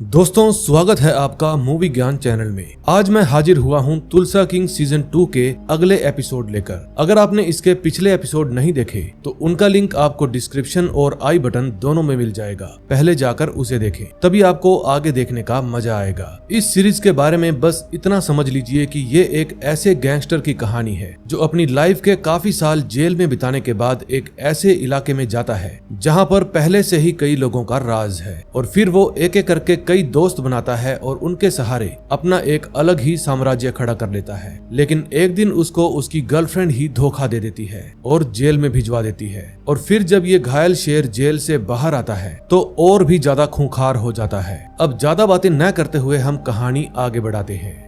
दोस्तों, स्वागत है आपका मूवी ज्ञान चैनल में। आज मैं हाजिर हुआ हूं तुलसा किंग सीजन 2 के अगले एपिसोड लेकर। अगर आपने इसके पिछले एपिसोड नहीं देखे तो उनका लिंक आपको डिस्क्रिप्शन और आई बटन दोनों में मिल जाएगा। पहले जाकर उसे देखें, तभी आपको आगे देखने का मजा आएगा। इस सीरीज के बारे में बस इतना समझ लीजिए कि ये एक ऐसे गैंगस्टर की कहानी है जो अपनी लाइफ के काफी साल जेल में बिताने के बाद एक ऐसे इलाके में जाता है जहाँ पर पहले से ही कई लोगों का राज है, और फिर वो एक एक करके कई दोस्त बनाता है और उनके सहारे अपना एक अलग ही साम्राज्य खड़ा कर लेता है। लेकिन एक दिन उसको उसकी गर्लफ्रेंड ही धोखा दे देती है और जेल में भिजवा देती है। और फिर जब ये घायल शेर जेल से बाहर आता है तो और भी ज्यादा खूंखार हो जाता है। अब ज्यादा बातें न करते हुए हम कहानी आगे बढ़ाते हैं।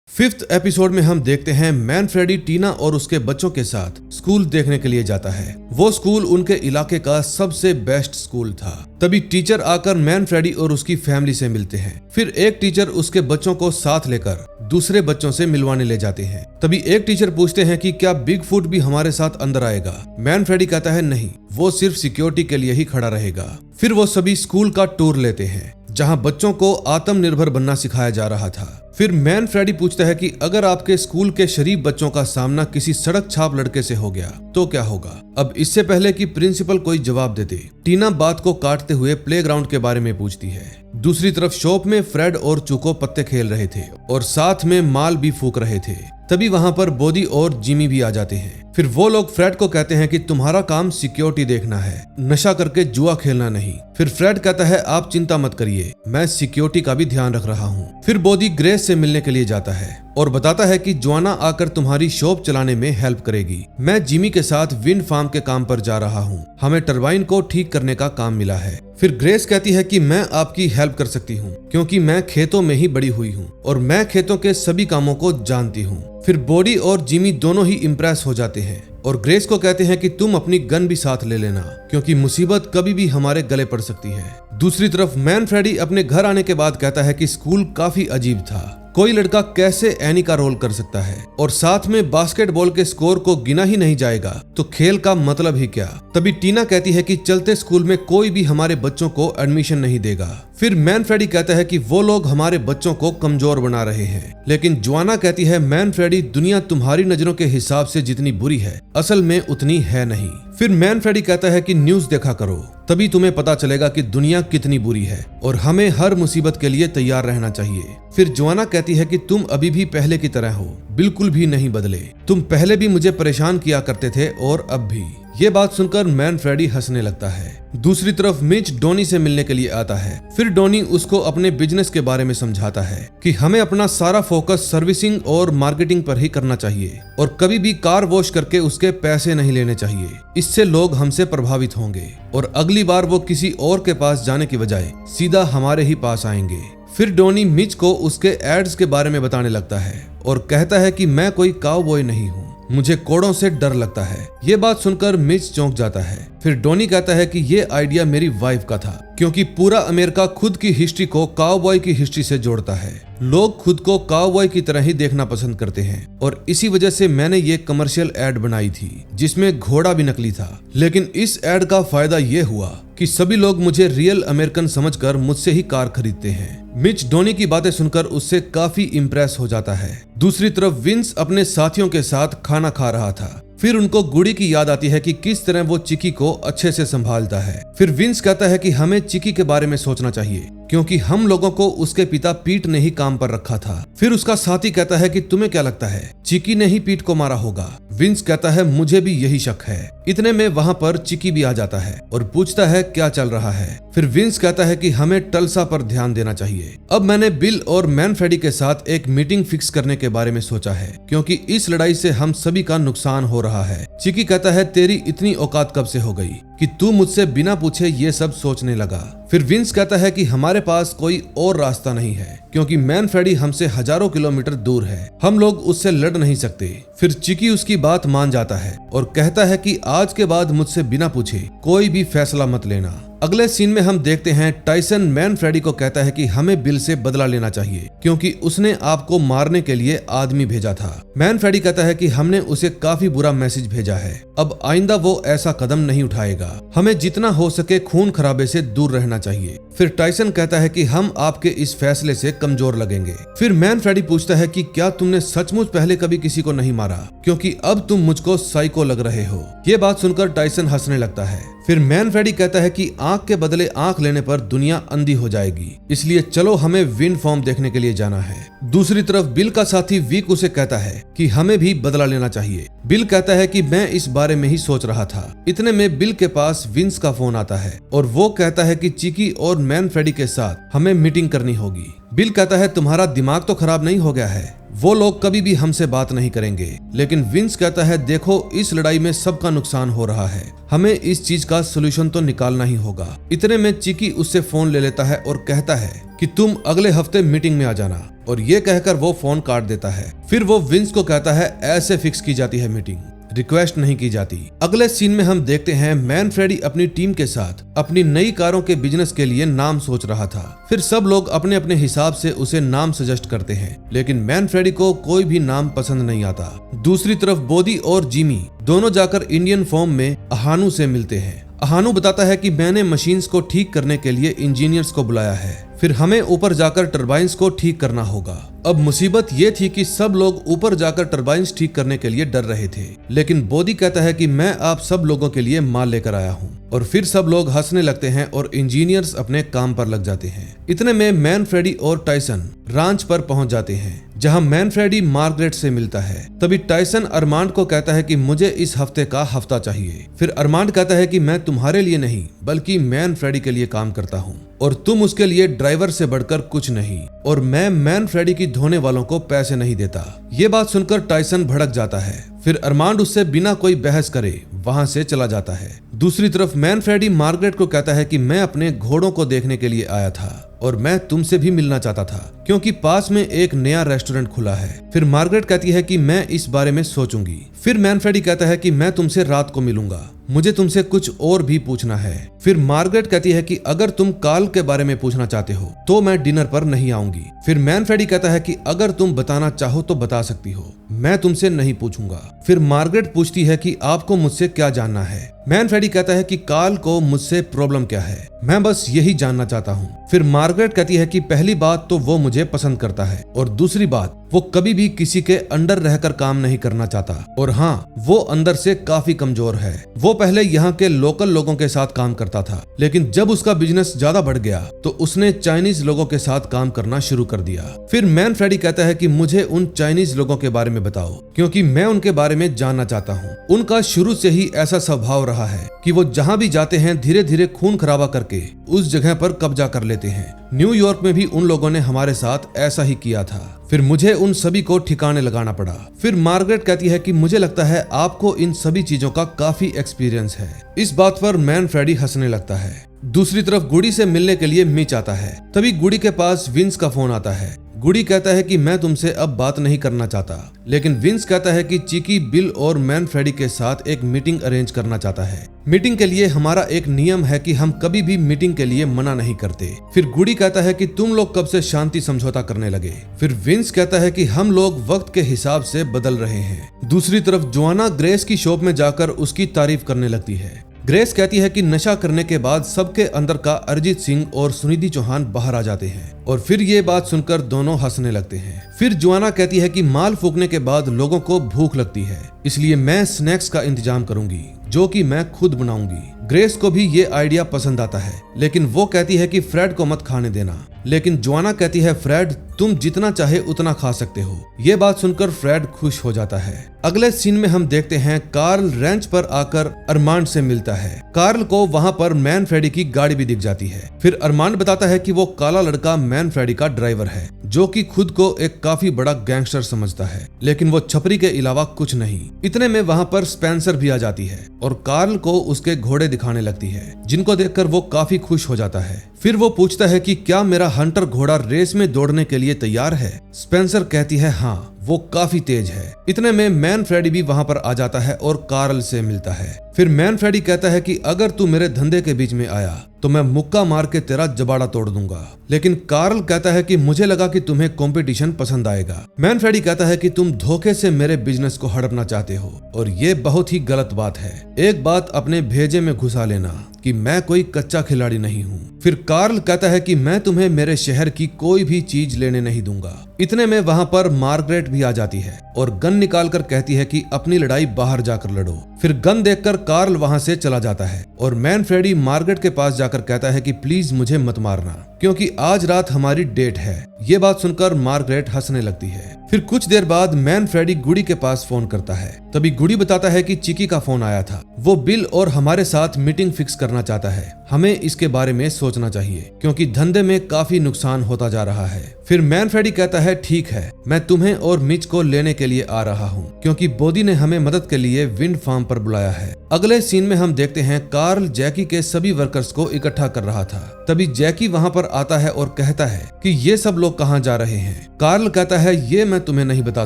फिफ्थ एपिसोड में हम देखते हैं मैनफ्रेडी टीना और उसके बच्चों के साथ स्कूल देखने के लिए जाता है। वो स्कूल उनके इलाके का सबसे बेस्ट स्कूल था। तभी टीचर आकर मैनफ्रेडी और उसकी फैमिली से मिलते हैं। फिर एक टीचर उसके बच्चों को साथ लेकर दूसरे बच्चों से मिलवाने ले जाते हैं। तभी एक टीचर पूछते हैं कि क्या बिग फुट भी हमारे साथ अंदर आएगा। मैनफ्रेडी कहता है नहीं, वो सिर्फ सिक्योरिटी के लिए ही खड़ा रहेगा। फिर वो सभी स्कूल का टूर लेते हैं जहां बच्चों को आत्मनिर्भर बनना सिखाया जा रहा था। फिर मैनफ्रेडी पूछता है कि अगर आपके स्कूल के शरीफ बच्चों का सामना किसी सड़क छाप लड़के से हो गया तो क्या होगा। अब इससे पहले कि प्रिंसिपल कोई जवाब देते, टीना बात को काटते हुए प्लेग्राउंड के बारे में पूछती है। दूसरी तरफ शॉप में फ्रेड और चुको पत्ते खेल रहे थे और साथ में माल भी फूक रहे थे। तभी वहां पर बोदी और जिमी भी आ जाते हैं। फिर वो लोग फ्रेड को कहते हैं कि तुम्हारा काम सिक्योरिटी देखना है, नशा करके जुआ खेलना नहीं। फिर फ्रेड कहता है आप चिंता मत करिए, मैं सिक्योरिटी का भी ध्यान रख रहा हूँ। फिर बोदी ग्रेस से मिलने के लिए जाता है और बताता है कि जोआना आकर तुम्हारी शॉप चलाने में हेल्प करेगी। मैं जिमी के साथ विंड फार्म के काम पर जा रहा हूँ, हमें टरबाइन को ठीक करने का काम मिला है। फिर ग्रेस कहती है कि मैं आपकी हेल्प कर सकती हूँ क्योंकि मैं खेतों में ही बड़ी हुई हूँ और मैं खेतों के सभी कामों को जानती हूँ। फिर बोडी और जिमी दोनों ही इम्प्रेस हो जाते हैं और ग्रेस को कहते हैं कि तुम अपनी गन भी साथ ले लेना क्योंकि मुसीबत कभी भी हमारे गले पड़ सकती है। दूसरी तरफ मैनफ्रेडी अपने घर आने के बाद कहता है कि स्कूल काफी अजीब था, कोई लड़का कैसे एनी का रोल कर सकता है और साथ में बास्केटबॉल के स्कोर को गिना ही नहीं जाएगा तो खेल का मतलब ही क्या। तभी टीना कहती है कि चलते स्कूल में कोई भी हमारे बच्चों को एडमिशन नहीं देगा। फिर मैनफ्रेडी कहता है कि वो लोग हमारे बच्चों को कमजोर बना रहे हैं, लेकिन जोआना कहती है मैनफ्रेडी दुनिया तुम्हारी नजरों के हिसाब से जितनी बुरी है असल में उतनी है नहीं। फिर मैनफ्रेडी कहता है कि न्यूज देखा करो, तभी तुम्हें पता चलेगा कि दुनिया कितनी बुरी है और हमें हर मुसीबत के लिए तैयार रहना चाहिए। फिर जोआना कहती है कि तुम अभी भी पहले की तरह हो, बिल्कुल भी नहीं बदले, तुम पहले भी मुझे परेशान किया करते थे और अब भी। ये बात सुनकर मैनफ्रेडी हंसने लगता है। दूसरी तरफ मिच डोनी से मिलने के लिए आता है। फिर डोनी उसको अपने बिजनेस के बारे में समझाता है कि हमें अपना सारा फोकस सर्विसिंग और मार्केटिंग पर ही करना चाहिए और कभी भी कार वॉश करके उसके पैसे नहीं लेने चाहिए, इससे लोग हमसे प्रभावित होंगे और अगली बार वो किसी और के पास जाने की बजाय सीधा हमारे ही पास आएंगे। फिर डोनी मिच को उसके एड्स के बारे में बताने लगता है और कहता है कि मैं कोई काउबॉय नहीं हूँ, मुझे कोड़ों से डर लगता है। ये बात सुनकर मिच चौंक जाता है। फिर डोनी कहता है कि ये आइडिया मेरी वाइफ का था क्योंकि पूरा अमेरिका खुद की हिस्ट्री को काउबॉय की हिस्ट्री से जोड़ता है। लोग खुद को काउबॉय की तरह ही देखना पसंद करते हैं और इसी वजह से मैंने ये कमर्शियल एड बनाई थी जिसमें घोड़ा भी नकली था। लेकिन इस एड का फायदा ये हुआ कि सभी लोग मुझे रियल अमेरिकन समझकर मुझसे ही कार खरीदते हैं। मिच डोनी की बातें सुनकर उससे काफी इम्प्रेस हो जाता है। दूसरी तरफ विंस अपने साथियों के साथ खाना खा रहा था। फिर उनको गुड़ी की याद आती है कि किस तरह वो चिकी को अच्छे से संभालता है। फिर विंस कहता है कि हमें चिकी के बारे में सोचना चाहिए क्योंकि हम लोगों को उसके पिता पीट ने ही काम पर रखा था। फिर उसका साथी कहता है कि तुम्हें क्या लगता है चिकी ने ही पीट को मारा होगा। विंस कहता है मुझे भी यही शक है। इतने में वहां पर चिकी भी आ जाता है और पूछता है क्या चल रहा है। फिर विंस कहता है कि हमें टल्सा पर ध्यान देना चाहिए। अब मैंने बिल और मैनफ्रेडी के साथ एक मीटिंग फिक्स करने के बारे में सोचा है क्योंकि इस लड़ाई से हम सभी का नुकसान हो रहा है। चिकी कहता है तेरी इतनी औकात कब से हो गई कि तू मुझसे बिना पूछे ये सब सोचने लगा। फिर विंस कहता है कि हमारे पास कोई और रास्ता नहीं है क्योंकि मैनफ्रेडी हमसे हजारों किलोमीटर दूर है, हम लोग उससे लड़ नहीं सकते। फिर चिकी उसकी बात मान जाता है और कहता है कि आज के बाद मुझसे बिना पूछे कोई भी फैसला मत लेना। अगले सीन में हम देखते हैं टाइसन मैन फ्रेडी को कहता है कि हमें बिल से बदला लेना चाहिए क्योंकि उसने आपको मारने के लिए आदमी भेजा था। मैन फ्रेडी कहता है कि हमने उसे काफी बुरा मैसेज भेजा है, अब आइंदा वो ऐसा कदम नहीं उठाएगा, हमें जितना हो सके खून खराबे से दूर रहना चाहिए। फिर टाइसन कहता है कि हम आपके इस फैसले से कमजोर लगेंगे। फिर मैन फ्रेडी पूछता है कि क्या तुमने सचमुच पहले कभी किसी को नहीं मारा, क्योंकि अब तुम मुझको साइको लग रहे हो। ये बात सुनकर टाइसन हंसने लगता है। फिर मैन फ्रेडी कहता है कि आंख के बदले आंख लेने पर दुनिया अंधी हो जाएगी, इसलिए चलो हमें विंड फॉर्म देखने के लिए जाना है। दूसरी तरफ बिल का साथी वीक उसे कहता है कि हमें भी बदला लेना चाहिए। बिल कहता है कि मैं इस बारे में ही सोच रहा था। इतने में बिल के पास विंस का फोन आता है और वो कहता है कि चिकी और मैन फ्रेडी के साथ हमें मीटिंग करनी होगी। बिल कहता है तुम्हारा दिमाग तो खराब नहीं हो गया है, वो लोग कभी भी हमसे बात नहीं करेंगे। लेकिन विंस कहता है देखो इस लड़ाई में सबका नुकसान हो रहा है, हमें इस चीज का सोल्यूशन तो निकालना ही होगा। इतने में चिकी उससे फोन ले लेता है और कहता है कि तुम अगले हफ्ते मीटिंग में आ जाना, और ये कहकर वो फोन काट देता है। फिर वो विंस को कहता है ऐसे फिक्स की जाती है मीटिंग, रिक्वेस्ट नहीं की जाती। अगले सीन में हम देखते हैं मैन फ्रेडी अपनी टीम के साथ अपनी नई कारों के बिजनेस के लिए नाम सोच रहा था। फिर सब लोग अपने अपने हिसाब से उसे नाम सजेस्ट करते हैं, लेकिन मैन फ्रेडी को कोई भी नाम पसंद नहीं आता। दूसरी तरफ बोदी और जिमी दोनों जाकर इंडियन फॉर्म में अहानू से मिलते हैं। अहानू बताता है कि मैंने मशीन्स को ठीक करने के लिए इंजीनियर्स को बुलाया है, फिर हमें ऊपर जाकर टरबाइंस को ठीक करना होगा। अब मुसीबत ये थी कि सब लोग ऊपर जाकर टरबाइंस ठीक करने के लिए डर रहे थे, लेकिन बोदी कहता है कि मैं आप सब लोगों के लिए माल लेकर आया हूँ। और फिर सब लोग हंसने लगते हैं और इंजीनियर्स अपने काम पर लग जाते हैं। इतने में मैन फ्रेडी और टाइसन रांच पर पहुंच जाते हैं, जहां मैन फ्रेडी मार्गरेट से मिलता है। तभी टाइसन अरमांड को कहता है कि मुझे इस हफ्ते का हफ्ता चाहिए। फिर अरमांड कहता है कि मैं तुम्हारे लिए नहीं बल्कि मैन फ्रेडी के लिए काम करता हूँ और तुम उसके लिए ड्राइवर से बढ़कर कुछ नहीं, और मैं मैन फ्रेडी की धोने वालों को पैसे नहीं देता। ये बात सुनकर टाइसन भड़क जाता है। फिर अरमांड उससे बिना कोई बहस करे वहां से चला जाता है। दूसरी तरफ मैन फ्रेडी मार्गरेट को कहता है कि मैं अपने घोड़ों को देखने के लिए आया था और मैं तुमसे भी मिलना चाहता था क्योंकि पास में एक नया रेस्टोरेंट खुला है। फिर मार्गरेट कहती है कि मैं इस बारे में सोचूंगी। फिर मैन फ्रेडी कहता है कि मैं तुमसे रात को मिलूंगा, मुझे तुमसे कुछ और भी पूछना है। फिर मार्गरेट कहती है कि अगर तुम काल के बारे में पूछना चाहते हो तो मैं डिनर पर नहीं आऊंगी। फिर मैन फ्रेडी कहता है कि अगर तुम बताना चाहो तो बता सकती हो, मैं तुमसे नहीं पूछूंगा। फिर मार्गरेट पूछती है कि आपको मुझसे क्या जानना है। मैन फ्रेडी कहता है कि काल को मुझसे प्रॉब्लम क्या है, मैं बस यही जानना चाहता हूँ। फिर मार्गरेट कहती है कि पहली बात तो वो मुझे पसंद करता है और दूसरी बात वो कभी भी किसी के अंडर रहकर काम नहीं करना चाहता, और हाँ वो अंदर से काफी कमजोर है। वो पहले यहाँ के लोकल लोगों के साथ काम करता था, लेकिन जब उसका बिजनेस ज्यादा बढ़ गया तो उसने चाइनीज लोगों के साथ काम करना शुरू कर दिया। फिर मैन फ्रेडी कहता है कि मुझे उन चाइनीज लोगों के बारे में बताओ क्योंकि मैं उनके बारे में जानना चाहता हूँ। उनका शुरू से ही ऐसा स्वभाव रहा है कि वो जहाँ भी जाते हैं धीरे धीरे खून खराबा करके उस जगह पर कब्जा कर लेते हैं। न्यूयॉर्क में भी उन लोगों ने हमारे साथ ऐसा ही किया था, फिर मुझे उन सभी को ठिकाने लगाना पड़ा। फिर मार्गरेट कहती है कि मुझे लगता है आपको इन सभी चीजों का काफी एक्सपीरियंस है। इस बात पर मैन फ्रेडी हंसने लगता है। दूसरी तरफ गुडी से मिलने के लिए मिच आता है। तभी गुडी के पास विंस का फोन आता है। गुडी कहता है कि मैं तुमसे अब बात नहीं करना चाहता, लेकिन विंस कहता है कि चिकी, बिल और मैन फ्रेडी के साथ एक मीटिंग अरेंज करना चाहता है। मीटिंग के लिए हमारा एक नियम है कि हम कभी भी मीटिंग के लिए मना नहीं करते। फिर गुडी कहता है कि तुम लोग कब से शांति समझौता करने लगे। फिर विंस कहता है कि हम लोग वक्त के हिसाब से बदल रहे हैं। दूसरी तरफ जोआना ग्रेस की शॉप में जाकर उसकी तारीफ करने लगती है। ग्रेस कहती है कि नशा करने के बाद सबके अंदर का अरिजीत सिंह और सुनिधि चौहान बाहर आ जाते हैं, और फिर ये बात सुनकर दोनों हंसने लगते हैं। फिर जोआना कहती है कि माल फूकने के बाद लोगों को भूख लगती है, इसलिए मैं स्नैक्स का इंतजाम करूंगी जो कि मैं खुद बनाऊंगी। ग्रेस को भी ये आइडिया पसंद आता है, लेकिन वो कहती है कि फ्रेड को मत खाने देना। लेकिन जोआना कहती है फ्रेड तुम जितना चाहे उतना खा सकते हो। ये बात सुनकर फ्रेड खुश हो जाता है। अगले सीन में हम देखते हैं कार्ल रेंच पर आकर अरमांड से मिलता है। कार्ल को वहां पर मैन फ्रेडी की गाड़ी भी दिख जाती है। फिर अरमांड बताता है कि वो काला लड़का मैन फ्रेडी का ड्राइवर है, जो कि खुद को एक काफी बड़ा गैंगस्टर समझता है, लेकिन वो छपरी के अलावा कुछ नहीं। इतने में वहां पर स्पेंसर भी आ जाती है और कार्ल को उसके घोड़े दिखाने लगती है, जिनको देखकर वो काफी खुश हो जाता है। फिर वो पूछता है कि क्या मेरा हंटर घोड़ा रेस में दौड़ने के लिए तैयार है। स्पेंसर कहती है हाँ, वो काफी तेज है। इतने में मैन फ्रेडी भी वहाँ पर आ जाता है और कार्ल से मिलता है। फिर मैन फ्रेडी कहता है कि अगर तू मेरे धंधे के बीच में आया तो मैं मुक्का मार के तेरा जबाड़ा तोड़ दूंगा। लेकिन कार्ल कहता है कि मुझे लगा कि तुम्हें कंपटीशन पसंद आएगा। मैन फ्रेडी कहता है कि तुम धोखे से मेरे बिजनेस को हड़पना चाहते हो और ये बहुत ही गलत बात है। एक बात अपने भेजे में घुसा लेना कि मैं कोई कच्चा खिलाड़ी नहीं हूँ। फिर कार्ल कहता है कि मैं तुम्हें मेरे शहर की कोई भी चीज लेने नहीं दूंगा। इतने में वहाँ पर मार्गरेट भी आ जाती है और गन निकालकर कहती है कि अपनी लड़ाई बाहर जाकर लड़ो। फिर गन देखकर कार्ल वहाँ से चला जाता है और मैन फ्रेडी मार्गरेट के पास जाकर कहता है कि प्लीज मुझे मत मारना क्योंकि आज रात हमारी डेट है। ये बात सुनकर मार्गरेट हंसने लगती है। फिर कुछ देर बाद मैन फ्रेडी गुडी के पास फोन करता है। तभी गुडी बताता है कि चिकी का फोन आया था, वो बिल और हमारे साथ मीटिंग फिक्स करना चाहता है। हमें इसके बारे में सोचना चाहिए क्योंकि धंधे में काफी नुकसान होता जा रहा है। फिर मैन फ्रेडी कहता है ठीक है, मैं तुम्हें और मिच को लेने के लिए आ रहा हूँ क्योंकि बोदी ने हमें मदद के लिए विंड फार्म पर बुलाया है। अगले सीन में हम देखते हैं कार्ल जैकी के सभी वर्कर्स को इकट्ठा कर रहा था। तभी जैकी वहाँ पर आता है और कहता है कि ये सब लोग कहाँ जा रहे हैं। कार्ल कहता है ये मैं तुम्हें नहीं बता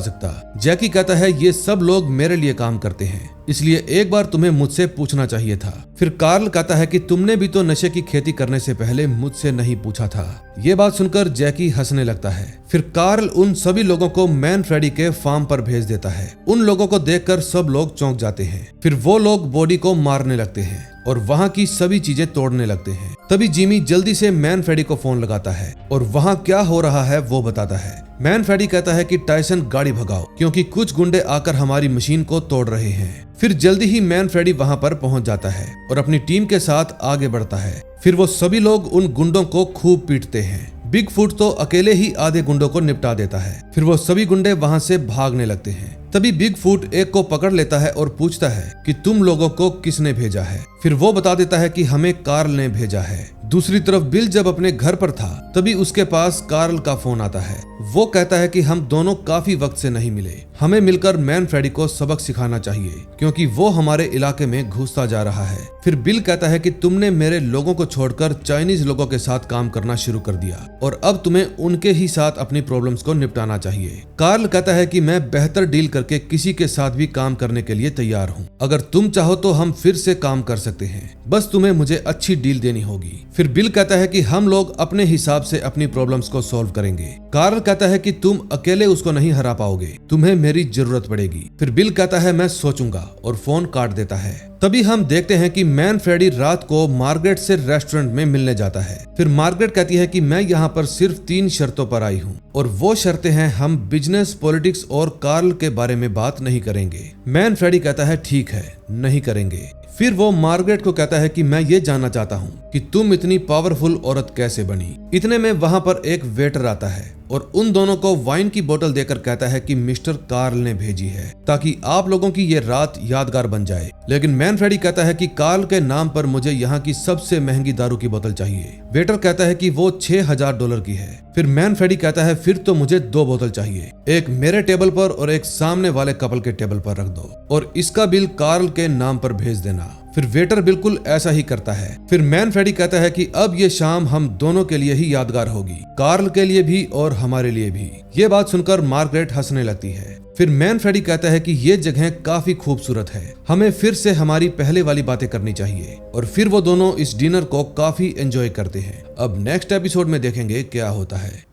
सकता। जैकी कहता है ये सब लोग मेरे लिए काम करते हैं, इसलिए एक बार तुम्हें मुझसे पूछना चाहिए था। फिर कार्ल कहता है कि तुमने भी तो नशे की खेती करने से पहले मुझसे नहीं पूछा था। ये बात सुनकर जैकी हंसने लगता है। फिर कार्ल उन सभी लोगों को मैन फ्रेडी के फार्म पर भेज देता है। उन लोगों को देखकर सब लोग चौंक जाते हैं। फिर वो लोग बॉडी को मारने लगते हैं और वहाँ की सभी चीजें तोड़ने लगते हैं। तभी जिमी जल्दी से मैन फ्रेडी को फोन लगाता है और वहाँ क्या हो रहा है वो बताता है। मैन फ्रेडी कहता है कि टायसन गाड़ी भगाओ क्योंकि कुछ गुंडे आकर हमारी मशीन को तोड़ रहे हैं। फिर जल्दी ही मैन फ्रेडी वहाँ पर पहुँच जाता है और अपनी टीम के साथ आगे बढ़ता है। फिर वो सभी लोग उन गुंडों को खूब पीटते हैं। बिग फुट तो अकेले ही आधे गुंडों को निपटा देता है। फिर वो सभी गुंडे वहाँ से भागने लगते हैं। तभी बिग फुट एक को पकड़ लेता है और पूछता है कि तुम लोगों को किसने भेजा है। फिर वो बता देता है कि हमें कार्ल ने भेजा है। दूसरी तरफ बिल जब अपने घर पर था तभी उसके पास कार्ल का फोन आता है। वो कहता है कि हम दोनों काफी वक्त से नहीं मिले, हमें मिलकर मैन फ्रेडी को सबक सिखाना चाहिए क्योंकि वो हमारे इलाके में घुसता जा रहा है। फिर बिल कहता है कि तुमने मेरे लोगों को छोड़कर चाइनीज लोगों के साथ काम करना शुरू कर दिया और अब तुम्हें उनके ही साथ अपनी प्रॉब्लम्स को निपटाना चाहिए। कार्ल कहता है कि मैं बेहतर डील करके किसी के साथ भी काम करने के लिए तैयार हूँ। अगर तुम चाहो तो हम फिर से काम कर सकते हैं, बस तुम्हें मुझे अच्छी डील देनी होगी। फिर बिल कहता है कि हम लोग अपने हिसाब से अपनी प्रॉब्लम्स को सॉल्व करेंगे। कार्ल कहता है कि तुम अकेले उसको नहीं हरा पाओगे, तुम्हें मेरी जरूरत पड़ेगी। फिर बिल कहता है मैं सोचूंगा और फोन काट देता है। तभी हम देखते हैं कि मैन फ्रेडी रात को मार्गरेट से रेस्टोरेंट में मिलने जाता है। फिर मार्गरेट कहती है कि मैं यहाँ पर सिर्फ 3 शर्तों पर आई हूँ और वो शर्तें हैं हम बिजनेस, पॉलिटिक्स और कार्ल के बारे में बात नहीं करेंगे। मैन फ्रेडी कहता है ठीक है, नहीं करेंगे। फिर वो मार्गरेट को कहता है कि मैं ये जानना चाहता हूँ कि तुम इतनी पावरफुल औरत कैसे बनी। इतने में वहाँ पर एक वेटर आता है और उन दोनों को वाइन की बोतल देकर कहता है कि मिस्टर कार्ल ने भेजी है ताकि आप लोगों की ये रात यादगार बन जाए। लेकिन मैन फ्रेडी कहता है कि कार्ल के नाम पर मुझे यहाँ की सबसे महंगी दारू की बोतल चाहिए। वेटर कहता है कि वो $6000 की है। फिर मैन फ्रेडी कहता है फिर तो मुझे 2 बोतल चाहिए, एक मेरे टेबल पर और एक सामने वाले कपल के टेबल पर रख दो और इसका बिल कार्ल के नाम पर भेज देना। फिर वेटर बिल्कुल ऐसा ही करता है। फिर मैन फ्रेडी कहता है कि अब ये शाम हम दोनों के लिए ही यादगार होगी, कार्ल के लिए भी और हमारे लिए भी। ये बात सुनकर मार्गरेट हंसने लगती है। फिर मैन फ्रेडी कहता है कि ये जगह काफी खूबसूरत है, हमें फिर से हमारी पहले वाली बातें करनी चाहिए। और फिर वो दोनों इस डिनर को काफी एंजॉय करते हैं। अब नेक्स्ट एपिसोड में देखेंगे क्या होता है।